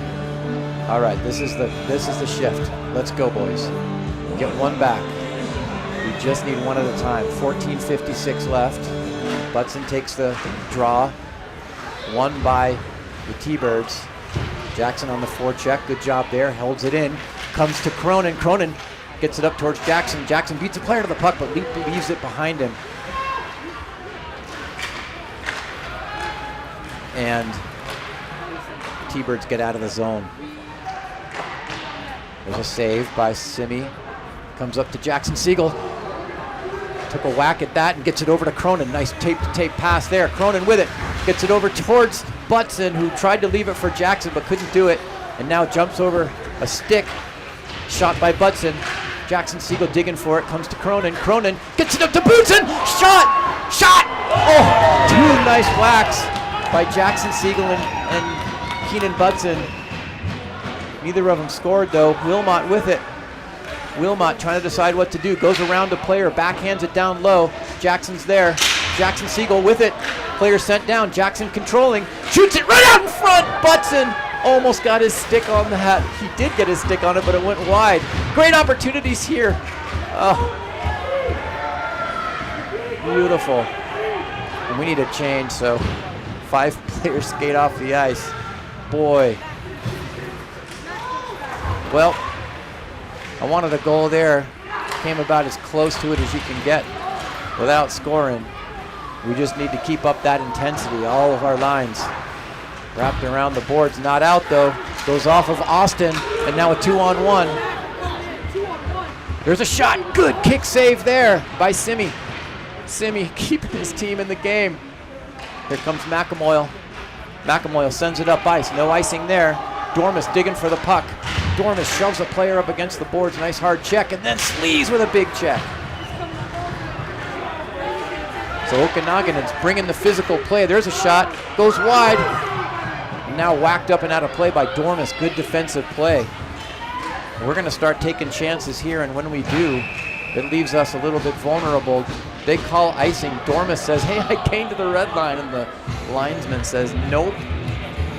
All right, this is the shift. Let's go, boys. Get one back. We just need one at a time. 14:56 left. Butson takes the draw. One by the T-Birds. Jackson on the forecheck. Good job there. Holds it in. Comes to Cronin. Cronin gets it up towards Jackson. Jackson beats a player to the puck, but leaves it behind him. And T-Birds get out of the zone. There's a save by Simi. Comes up to Jackson Siegel. Took a whack at that and gets it over to Cronin. Nice tape-to-tape pass there. Cronin with it. Gets it over towards Butson, who tried to leave it for Jackson but couldn't do it. And now jumps over a stick. Shot by Butson. Jackson Siegel digging for it. Comes to Cronin. Cronin gets it up to Butson. Shot! Shot! Oh, two nice whacks by Jackson Siegel and Keenan Butson. Neither of them scored though. Wilmot with it. Wilmot trying to decide what to do. Goes around a player, backhands it down low. Jackson's there. Jackson Siegel with it. Player sent down. Jackson controlling. Shoots it right out in front. Butson almost got his stick on that. He did get his stick on it, but it went wide. Great opportunities here. Oh, beautiful. And we need a change, so 5 players skate off the ice. Boy. Well, I wanted a goal there. Came about as close to it as you can get without scoring. We just need to keep up that intensity. All of our lines wrapped around the boards. Not out though. Goes off of Austin, and now a 2-on-1. There's a shot. Good kick save there by Simi. Simi keeping his team in the game. Here comes McAmoyle. McAmoyle sends it up ice. No icing there. Dormus digging for the puck. Dormus shoves a player up against the boards. Nice hard check, and then Sleaze with a big check. So Okanagan is bringing the physical play. There's a shot. Goes wide. Now whacked up and out of play by Dormus. Good defensive play. We're going to start taking chances here, and when we do, it leaves us a little bit vulnerable. They call icing. Dormus says, hey, I came to the red line, and the linesman says, nope.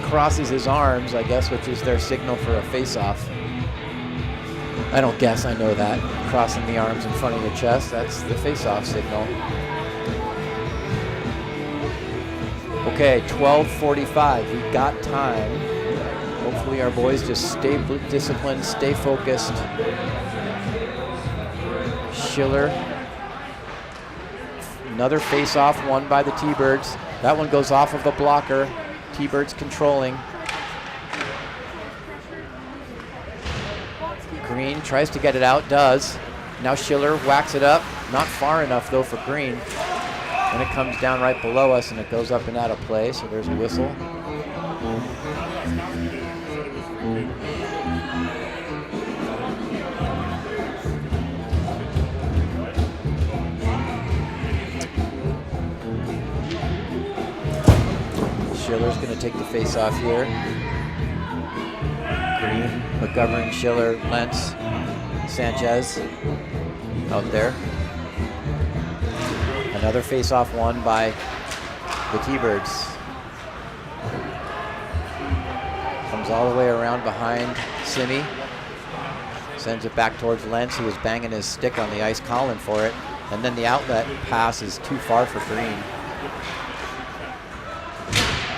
Crosses his arms, I guess, which is their signal for a face-off. I don't guess, I know that. Crossing the arms in front of your chest, that's the face-off signal. Okay, 12:45, we got time. Hopefully our boys just stay disciplined, stay focused. Schiller. Another face-off won by the T-Birds. That one goes off of the blocker. T-Birds controlling. Green tries to get it out, does. Now Schiller whacks it up. Not far enough though for Green. And it comes down right below us and it goes up and out of play, so there's a whistle. Schiller's going to take the face-off here. Green, McGovern, Schiller, Lentz, Sanchez out there. Another face-off won by the T-Birds. Comes all the way around behind Simi. Sends it back towards Lentz, who was banging his stick on the ice, calling for it. And then the outlet pass is too far for Green.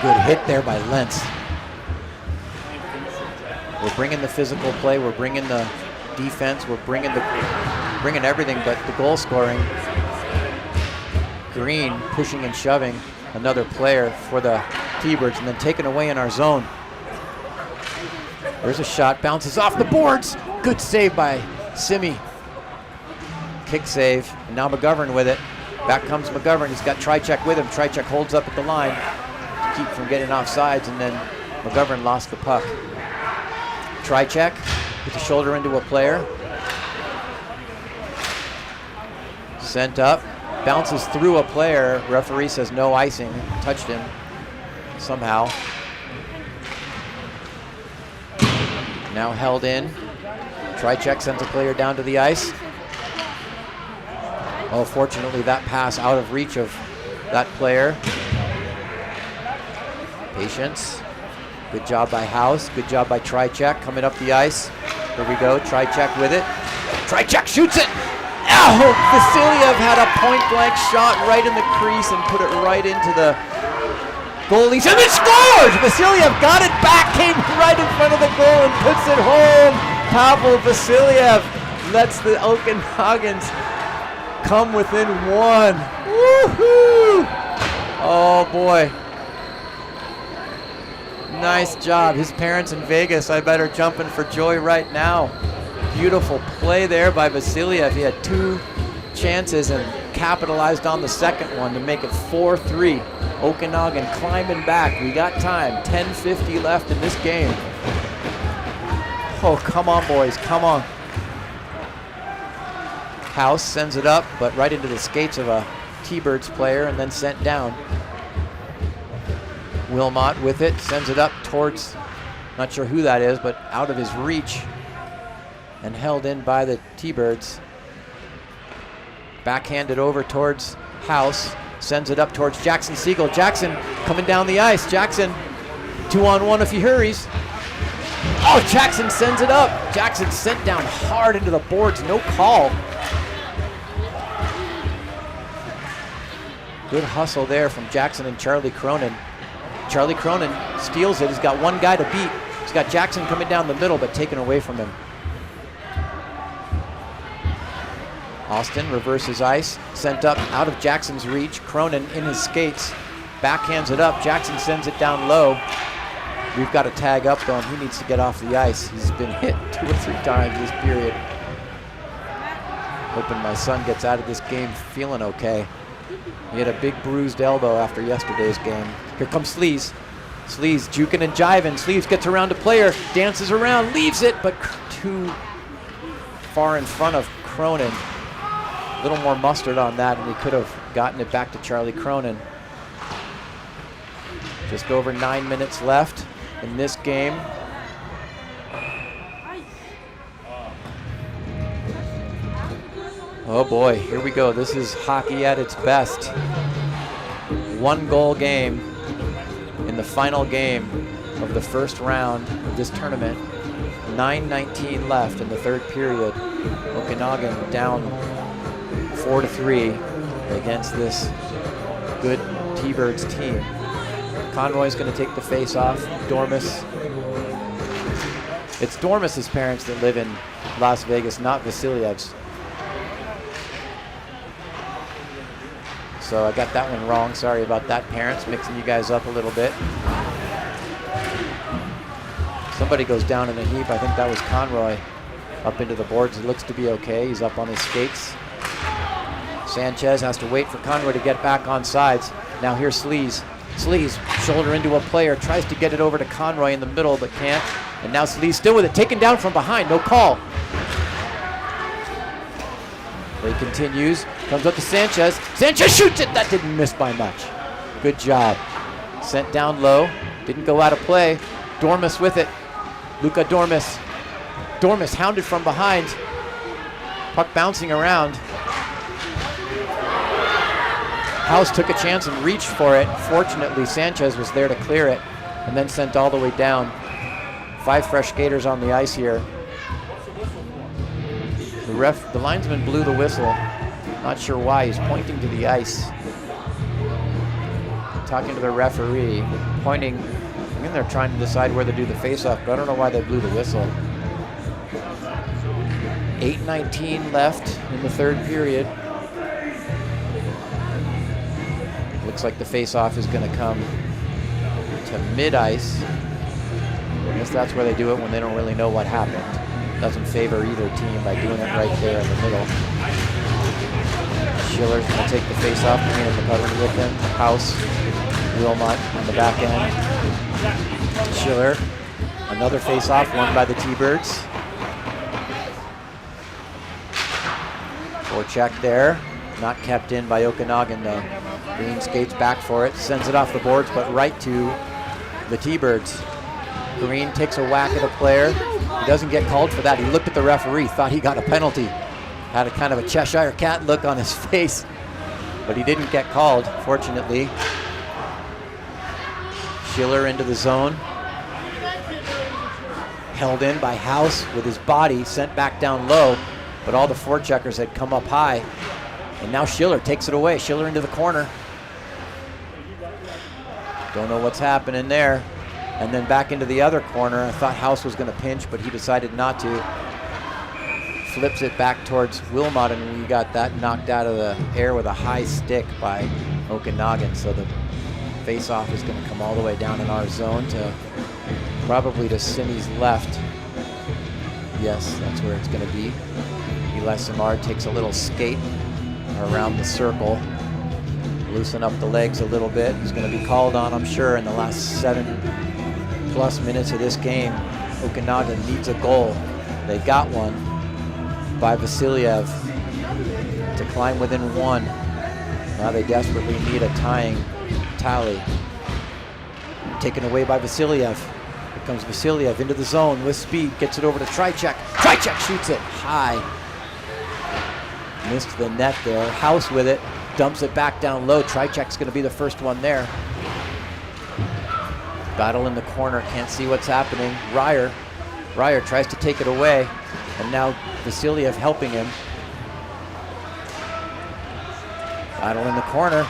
Good hit there by Lentz. We're bringing the physical play, we're bringing the defense, we're bringing everything but the goal scoring. Green pushing and shoving another player for the T-Birds and then taken away in our zone. There's a shot, bounces off the boards. Good save by Simi. Kick save, and now McGovern with it. Back comes McGovern, he's got Trichek with him. Trichek holds up at the line to keep from getting off sides, and then McGovern lost the puck. Trichek with the shoulder into a player. Sent up, bounces through a player. Referee says no icing, touched him somehow. Now held in. Trycheck sends a player down to the ice. Oh, fortunately, that pass out of reach of that player. Patience. Good job by House. Good job by Trycheck coming up the ice. Here we go. Trycheck with it. Trycheck shoots it. Oh, Vasiliev had a point-blank shot right in the crease and put it right into the goalies, and it scores! Vasiliev got it back, came right in front of the goal and puts it home. Pavel Vasiliev lets the Okenogans come within one. Woohoo! Oh boy. Nice job. His parents in Vegas, I bet, are jumping for joy right now. Beautiful play there by Vasiliev. He had 2 chances and capitalized on the second one to make it 4-3. Okanagan climbing back. We got time. 10:50 left in this game. Oh, come on, boys. Come on. House sends it up, but right into the skates of a T-Birds player and then sent down. Wilmot with it, sends it up towards, not sure who that is, but out of his reach and held in by the T-Birds. Backhanded over towards House, sends it up towards Jackson Siegel. Jackson coming down the ice. Jackson 2-on-1 if he hurries. Oh, Jackson sends it up. Jackson sent down hard into the boards, no call. Good hustle there from Jackson and Charlie Cronin. Charlie Cronin steals it. He's got one guy to beat. He's got Jackson coming down the middle, but taken away from him. Austin reverses ice, sent up out of Jackson's reach. Cronin in his skates, backhands it up. Jackson sends it down low. We've got to tag up though, and he needs to get off the ice. He's been hit 2 or 3 times this period. Hoping my son gets out of this game feeling okay. He had a big bruised elbow after yesterday's game. Here comes Sleaze. Sleaze juking and jiving. Sleaze gets around a player, dances around, leaves it, but too far in front of Cronin. A little more mustard on that, and he could have gotten it back to Charlie Cronin. Just over 9 minutes left in this game. Oh boy, here we go. This is hockey at its best. 1-goal game in the final game of the first round of this tournament. 9:19 left in the third period. Okanagan down 4-3 against this good T-Birds team. Conroy's going to take the face-off. Dormus. It's Dormus's parents that live in Las Vegas, not Vasiliev's. So I got that one wrong. Sorry about that, parents. Mixing you guys up a little bit. Somebody goes down in a heap. I think that was Conroy up into the boards. It looks to be okay. He's up on his skates. Sanchez has to wait for Conroy to get back on sides. Now here's Sleaze. Sleaze, shoulder into a player, tries to get it over to Conroy in the middle, but can't. And now Sleaze still with it, taken down from behind, no call. Play continues, comes up to Sanchez. Sanchez shoots it, that didn't miss by much. Good job. Sent down low, didn't go out of play. Dormus with it, Luka Dormus. Dormus hounded from behind. Puck bouncing around. House took a chance and reached for it. Fortunately, Sanchez was there to clear it and then sent all the way down. 5 fresh skaters on the ice here. The linesman blew the whistle. Not sure why. He's pointing to the ice. Talking to the referee. Pointing. I mean, they're trying to decide where to do the face-off, but I don't know why they blew the whistle. 8:19 left in the third period. Looks like the face-off is going to come to mid-ice. I guess that's where they do it when they don't really know what happened. Doesn't favor either team by doing it right there in the middle. Schiller's going to take the face-off, bring in the cover with him. House, Wilmot on the back end. Schiller, another face-off won by the T-Birds. Forecheck there, not kept in by Okanagan though. Green skates back for it, sends it off the boards, but right to the T-Birds. Green takes a whack at a player, He doesn't get called for that. He looked at the referee, thought he got a penalty. Had a kind of a Cheshire Cat look on his face, but he didn't get called, fortunately. Schiller into the zone. Held in by House with his body, sent back down low, but all the forecheckers had come up high. And now Schiller takes it away. Schiller into the corner. Don't know what's happening there. And then back into the other corner. I thought House was going to pinch, but he decided not to. Flips it back towards Wilmot, and we got that knocked out of the air with a high stick by Okanagan. So the face-off is going to come all the way down in our zone to probably to Simi's left. Yes, that's where it's going to be. Eli Samard takes a little skate around the circle. Loosen up the legs a little bit. He's going to be called on, I'm sure, in the last 7+ minutes of this game. Okanagan needs a goal. They got one by Vasiliev to climb within 1. Now they desperately need a tying tally. Taken away by Vasiliev. Here comes Vasiliev into the zone with speed. Gets it over to Tricek. Tricek shoots it high. Missed the net there. House with it. Dumps it back down low. Tricek's going to be the first one there. Battle in the corner. Can't see what's happening. Ryer tries to take it away. And now Vasiliev helping him. Battle in the corner.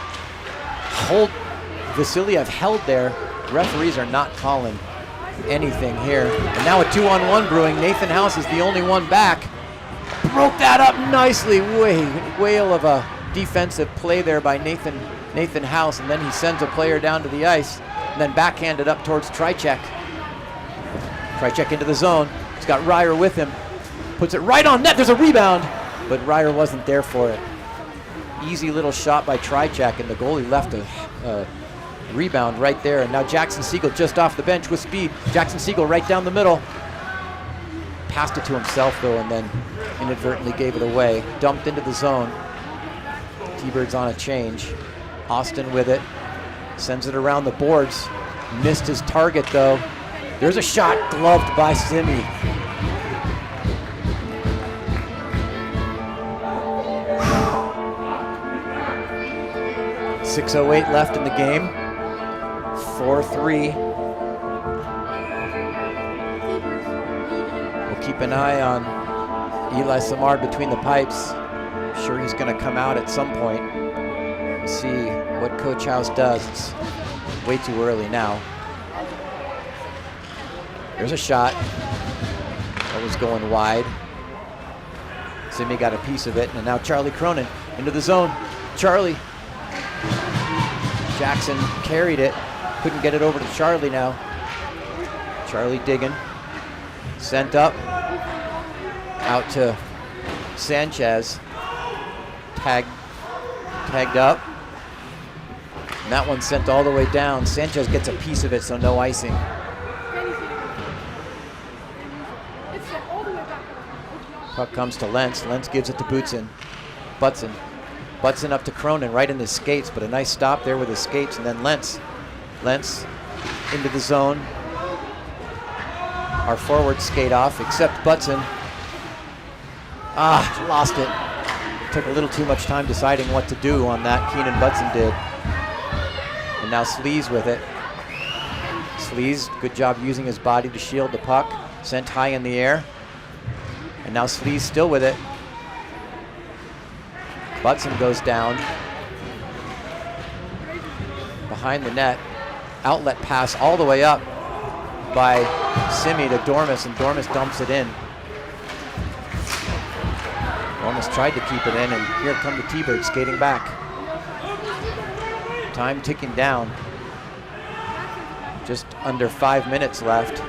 Vasiliev held there. Referees are not calling anything here. And now a 2-on-1 brewing. Nathan House is the only one back. Broke that up nicely. Whale of a defensive play there by Nathan House. And then he sends a player down to the ice. And then backhanded up towards Tricek. Tricek into the zone. He's got Ryer with him. Puts it right on net. There's a rebound. But Ryer wasn't there for it. Easy little shot by Tricek, and the goalie left a rebound right there. And now Jackson Siegel just off the bench with speed. Jackson Siegel right down the middle. Passed it to himself though, and then inadvertently gave it away. Dumped into the zone. T-Birds on a change. Austin with it. Sends it around the boards. Missed his target though. There's a shot gloved by Simi. .608 left in the game. 4-3. We'll keep an eye on Eli Samard between the pipes. I'm sure he's going to come out at some point. We'll see what Coach House does. It's way too early now. There's a shot. That was going wide. Simi got a piece of it, and now Charlie Cronin into the zone. Charlie. Jackson carried it, couldn't get it over to Charlie now. Charlie digging, sent up, out to Sanchez, tagged up, and that one sent all the way down. Sanchez gets a piece of it, so no icing. Puck comes to Lentz. Lentz gives it to Butson. Butson up to Cronin, right in the skates, but a nice stop there with his skates, and then Lentz into the zone. Our forwards skate off, except Butson. Lost it. Took a little too much time deciding what to do on that, Keenan Butson did. And now Sleaze with it. Sleaze, good job using his body to shield the puck. Sent high in the air. And now Sleaze still with it. Butson goes down behind the net. Outlet pass all the way up by Simi to Dormus, and Dormus dumps it in. Dormus tried to keep it in, and here come the T-Birds skating back. Time ticking down. Just under 5 minutes left.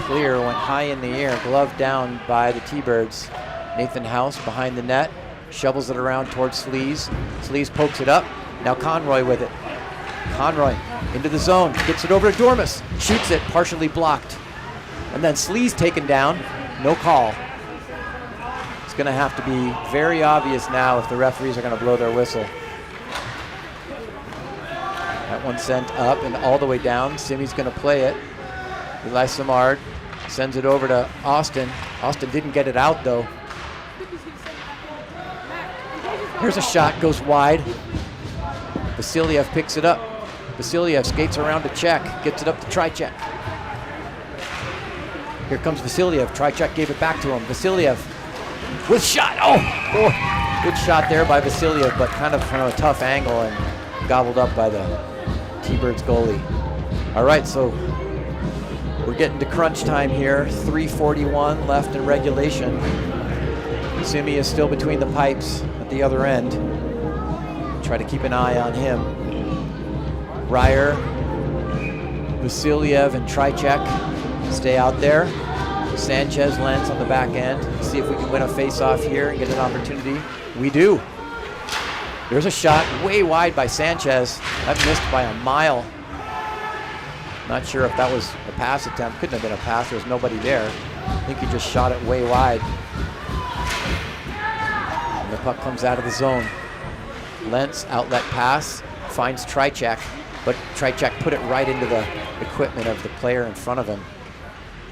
Clear went high in the air, gloved down by the T-Birds. Nathan House behind the net. Shovels it around towards Sleaze. Sleaze pokes it up. Now Conroy with it. Conroy into the zone. Gets it over to Dormus. Shoots it, partially blocked. And then Sleaze taken down. No call. It's going to have to be very obvious now if the referees are going to blow their whistle. That one sent up and all the way down. Simi's going to play it. Eli Samard Sends it over to Austin. Austin didn't get it out though. Here's a shot, goes wide. Vasiliev picks it up. Vasiliev skates around to check, gets it up to Tricek. Here comes Vasiliev. Tricek gave it back to him. Vasiliev with shot. Oh, good shot there by Vasiliev, but kind of from a tough angle and gobbled up by the T-Birds goalie. All right, so we're getting to crunch time here. 3:41 left in regulation. Simi is still between the pipes at the other end. Try to keep an eye on him. Ryer, Vasiliev, and Tricek stay out there. Sanchez lands on the back end. See if we can win a face-off here and get an opportunity. We do. There's a shot way wide by Sanchez. That missed by a mile. Not sure if that was a pass attempt. Couldn't have been a pass. There was nobody there. I think he just shot it way wide. And the puck comes out of the zone. Lentz, outlet pass, finds Tricek, but Tricek put it right into the equipment of the player in front of him.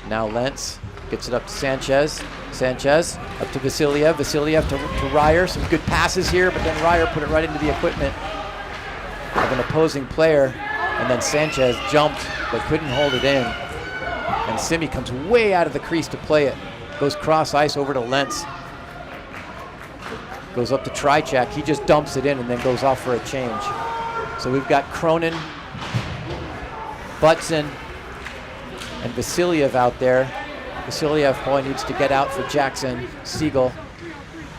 Now Lentz gets it up to Sanchez. Sanchez up to Vasiliev. Vasiliev to Ryer. Some good passes here, but then Ryer put it right into the equipment of an opposing player. And then Sanchez jumped, but couldn't hold it in. And Simi comes way out of the crease to play it. Goes cross ice over to Lentz. Goes up to Tricek. He just dumps it in and then goes off for a change. So we've got Cronin, Butson, and Vasiliev out there. Vasiliev probably needs to get out for Jackson Siegel.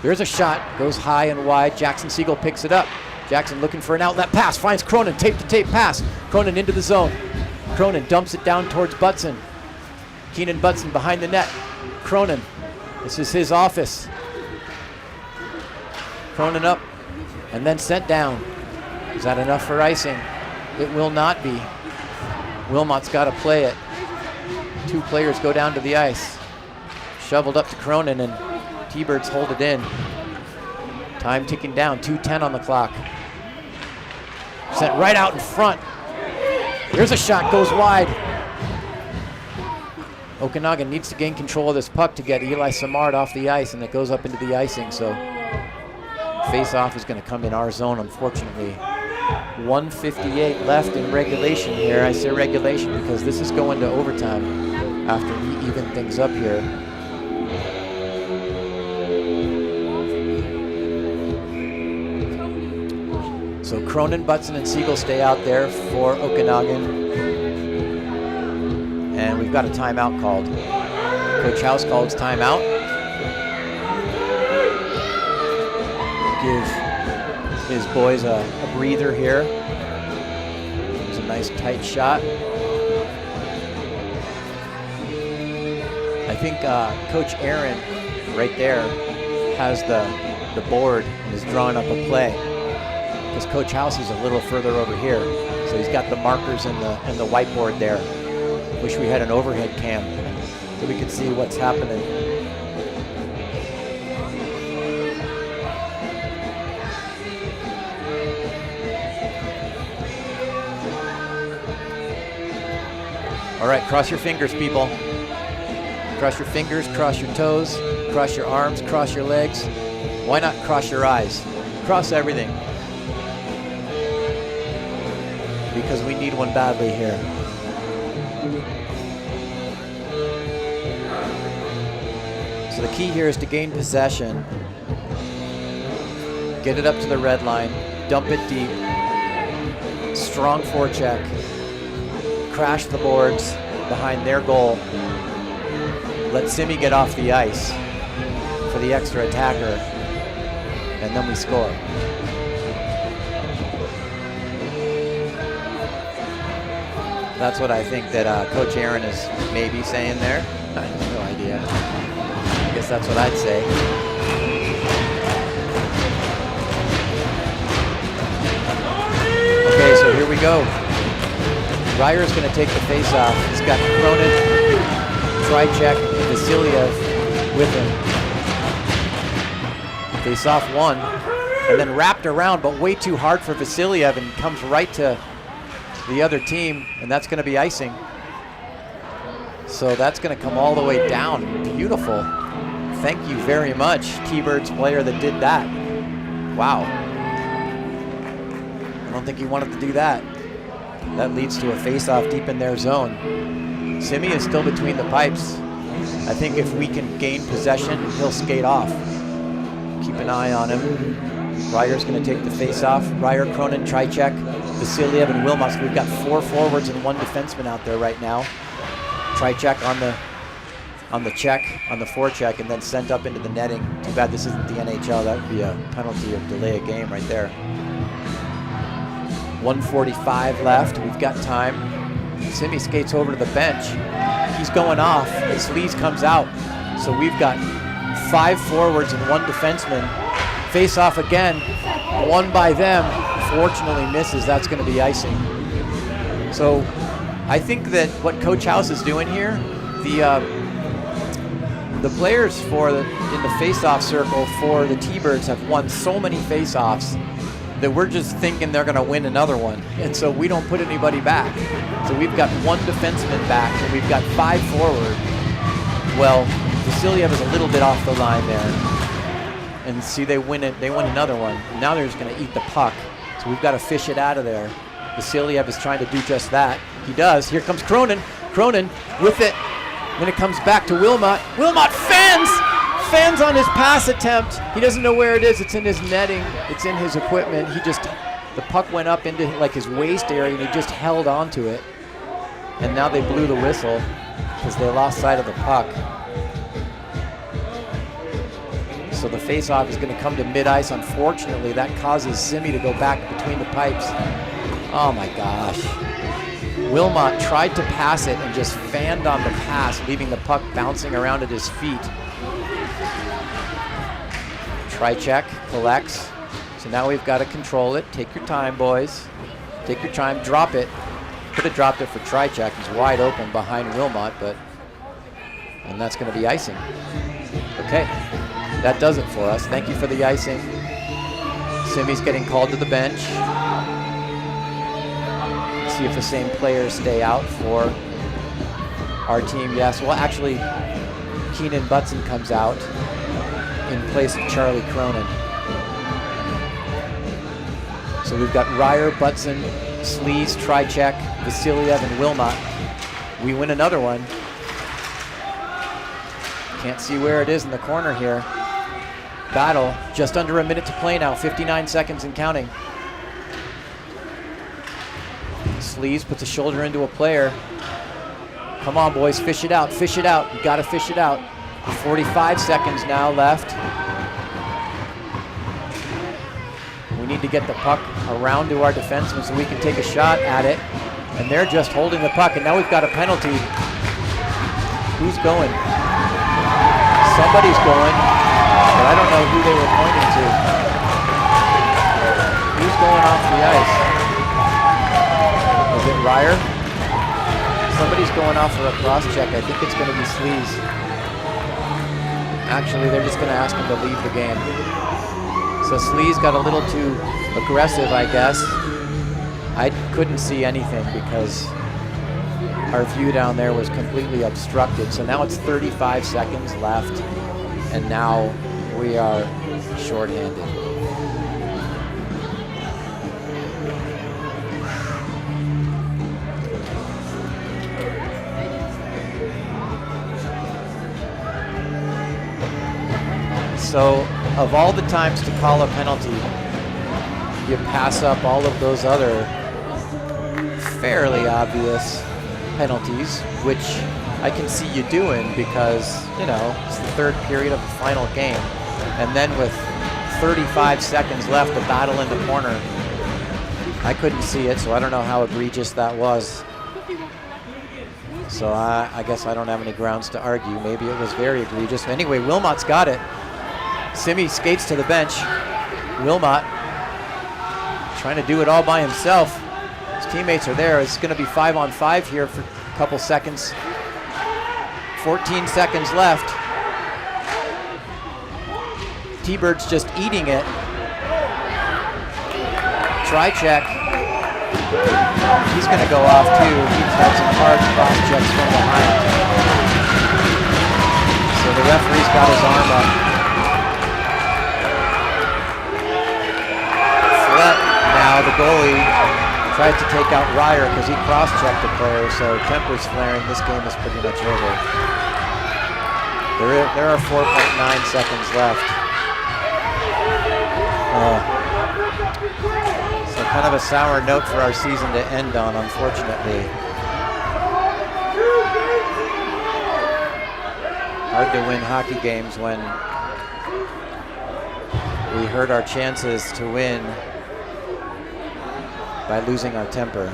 There's a shot, goes high and wide. Jackson Siegel picks it up. Jackson looking for an outlet pass, finds Cronin, tape-to-tape pass. Cronin into the zone. Cronin dumps it down towards Butson. Keenan Butson behind the net. Cronin, this is his office. Cronin up and then sent down. Is that enough for icing? It will not be. Wilmot's got to play it. Two players go down to the ice. Shoveled up to Cronin and T-Birds hold it in. Time ticking down, 2:10 on the clock. Sent right out in front. Here's a shot, goes wide. Okanagan needs to gain control of this puck to get Eli Samard off the ice, and it goes up into the icing, so face-off is going to come in our zone, unfortunately. 1:58 left in regulation here. I say regulation because this is going to overtime after we even things up here. So Cronin, Butson, and Siegel stay out there for Okanagan. And we've got a timeout called. Coach House calls timeout. Give his boys a breather here. It was a nice tight shot. I think Coach Aaron right there has the board and is drawing up a play. Because Coach House is a little further over here. So he's got the markers and the whiteboard there. Wish we had an overhead cam so we could see what's happening. All right, cross your fingers, people. Cross your fingers, cross your toes, cross your arms, cross your legs. Why not cross your eyes? Cross everything. Because we need one badly here. So the key here is to gain possession, get it up to the red line, dump it deep, strong forecheck, crash the boards behind their goal, let Simi get off the ice for the extra attacker, and then we score. That's what I think that Coach Aaron is maybe saying there. I have no idea. I guess that's what I'd say. Okay, so here we go. Ryer's going to take the face-off. He's got Cronin, Tricek, and Vasiliev with him. Face-off one, and then wrapped around, but way too hard for Vasiliev, and comes right to the other team, and that's going to be icing. So that's going to come all the way down. Beautiful. Thank you very much, T-Birds player that did that. Wow. I don't think he wanted to do that. That leads to a face-off deep in their zone. Simi is still between the pipes. I think if we can gain possession, he'll skate off. Keep an eye on him. Ryer's going to take the face-off. Ryer, Cronin, Tricek, Vasiliev, and Wilmot. So we've got 4 forwards and 1 defenseman out there right now. Tricek on the check, on the forecheck, and then sent up into the netting. Too bad this isn't the NHL. That would be a penalty of delay a game right there. 1:45 left. We've got time. Simi skates over to the bench. He's going off. Sleaze comes out. So we've got 5 forwards and 1 defenseman. Face off again. Won by them. Fortunately misses. That's going to be icing. So I think that what Coach House is doing here, the players in the face-off circle for the T-Birds have won so many face-offs that we're just thinking they're going to win another one. And so we don't put anybody back. So we've got 1 defenseman back, and we've got 5 forward. Well, Vasiliev is a little bit off the line there. And see, they win it. They win another one. Now they're just going to eat the puck. So we've got to fish it out of there. Vasiliev is trying to do just that. He does. Here comes Cronin. Cronin with it. Then it comes back to Wilmot. Wilmot fans on his pass attempt. He doesn't know where it is. It's in his netting. It's in his equipment. The puck went up into like his waist area, and he just held onto it. And now they blew the whistle because they lost sight of the puck. So the face-off is going to come to mid-ice. Unfortunately, that causes Simi to go back between the pipes. Oh my gosh. Wilmot tried to pass it and just fanned on the pass, leaving the puck bouncing around at his feet. Tricek collects. So now we've got to control it. Take your time, boys. Take your time. Drop it. Could have dropped it for Tricek. He's wide open behind Wilmot, and that's going to be icing. Okay, that does it for us. Thank you for the icing. Simi's getting called to the bench. See if the same players stay out for our team. Yes, well actually Keenan Butson comes out in place of Charlie Cronin. So we've got Ryer, Butson, Sleaze, Tricek, Vasiliev, and Wilmot. We win another one. Can't see where it is in the corner here. Battle, just under a minute to play now, 59 seconds and counting. Sleaze puts a shoulder into a player. Come on, boys, fish it out, fish it out. You gotta fish it out. 45 seconds now left. We need to get the puck around to our defenseman so we can take a shot at it. And they're just holding the puck, and now we've got a penalty. Who's going? Somebody's going, but I don't know who they were pointing to. Who's going off the ice? Is it Ryer? Somebody's going off for a cross check. I think it's going to be Sleaze. Actually, they're just going to ask him to leave the game. So Sleaze got a little too aggressive, I guess. I couldn't see anything because our view down there was completely obstructed. So now it's 35 seconds left, and now we are shorthanded. So of all the times to call a penalty, you pass up all of those other fairly obvious penalties, which I can see you doing because, you know, it's the 3rd period of the final game. And then with 35 seconds left, the battle in the corner, I couldn't see it, so I don't know how egregious that was. So I guess I don't have any grounds to argue. Maybe it was very egregious. Anyway, Wilmot's got it. Simi skates to the bench. Wilmot trying to do it all by himself. His teammates are there. It's going to be 5-on-5 here for a couple seconds. 14 seconds left. T-Bird's just eating it. Tricek. He's going to go off too. He's had some hard cross checks from behind. the referee's got his arm up. Flett, now the goalie, tries to take out Ryer because he cross-checked the player, so tempers flaring. This game is pretty much over. There are 4.9 seconds left. So kind of a sour note for our season to end on, unfortunately. Hard to win hockey games when we hurt our chances to win by losing our temper.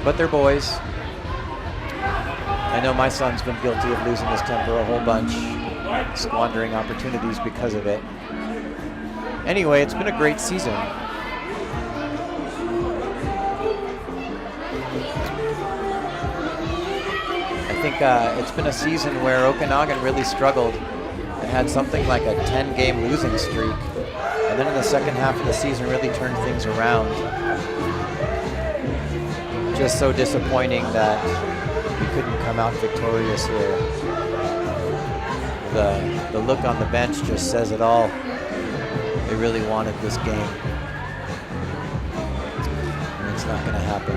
But they're boys. I know my son's been guilty of losing his temper a whole bunch, squandering opportunities because of it. Anyway, it's been a great season. I think it's been a season where Okanagan really struggled and had something like a 10-game losing streak. And then in the second half of the season really turned things around. Just so disappointing that we couldn't come out victorious here. The look on the bench just says it all. They really wanted this game. And it's not going to happen.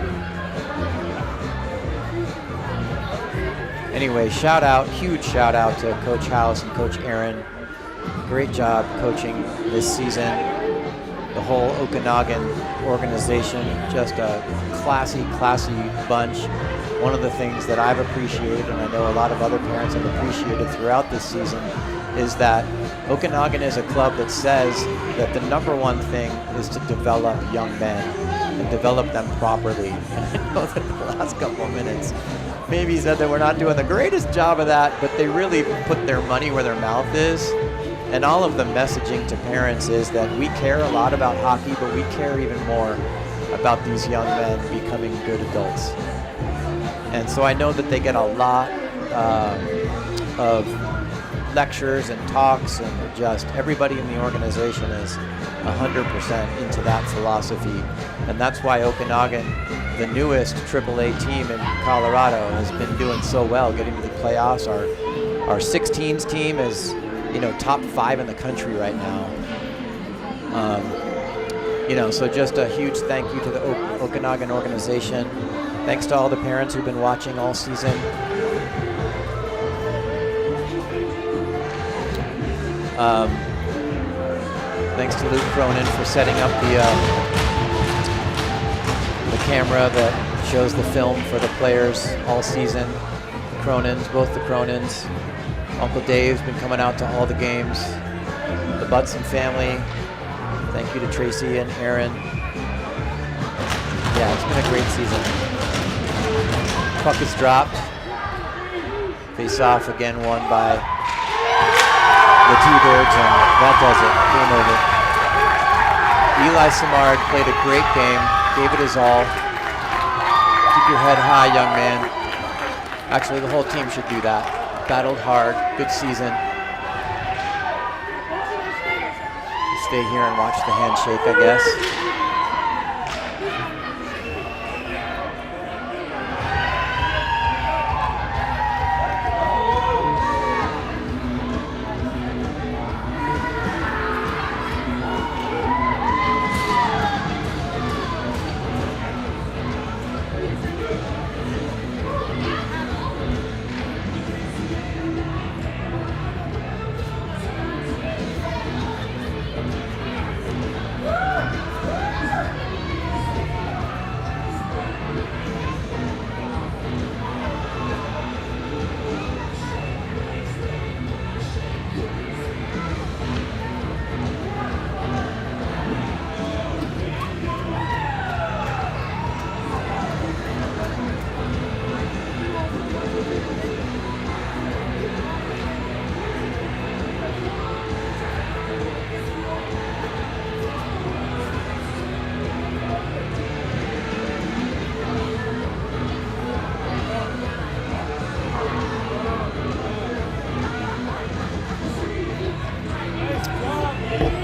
Anyway, huge shout out to Coach House and Coach Aaron. Great job coaching this season. The whole Okanagan organization, just a classy bunch. One of the things that I've appreciated, and I know a lot of other parents have appreciated throughout this season, is that Okanagan is a club that says that the number one thing is to develop young men and develop them properly. And I know that the last couple of minutes maybe said that we're not doing the greatest job of that, but they really put their money where their mouth is. And all of the messaging to parents is that we care a lot about hockey, but we care even more about these young men becoming good adults. And so I know that they get a lot of lectures and talks, and just everybody in the organization is 100% into that philosophy. And that's why Okanagan, the newest AAA team in Colorado, has been doing so well, getting to the playoffs. Our 16s team is, top 5 in the country right now. So just a huge thank you to the Okanagan organization. Thanks to all the parents who've been watching all season. Thanks to Luke Cronin for setting up the camera that shows the film for the players all season. Both the Cronins. Uncle Dave's been coming out to all the games. The Butson family. Thank you to Tracy and Aaron. Yeah, it's been a great season. Puck is dropped. Face off again, won by the T-Birds, and that does it. Game over. Eli Samard played a great game, gave it his all. Keep your head high, young man. Actually, the whole team should do that. Battled hard, good season. Stay here and watch the handshake, I guess.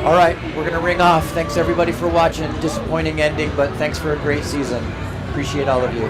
All right, we're going to ring off. Thanks everybody for watching. Disappointing ending, but thanks for a great season. Appreciate all of you.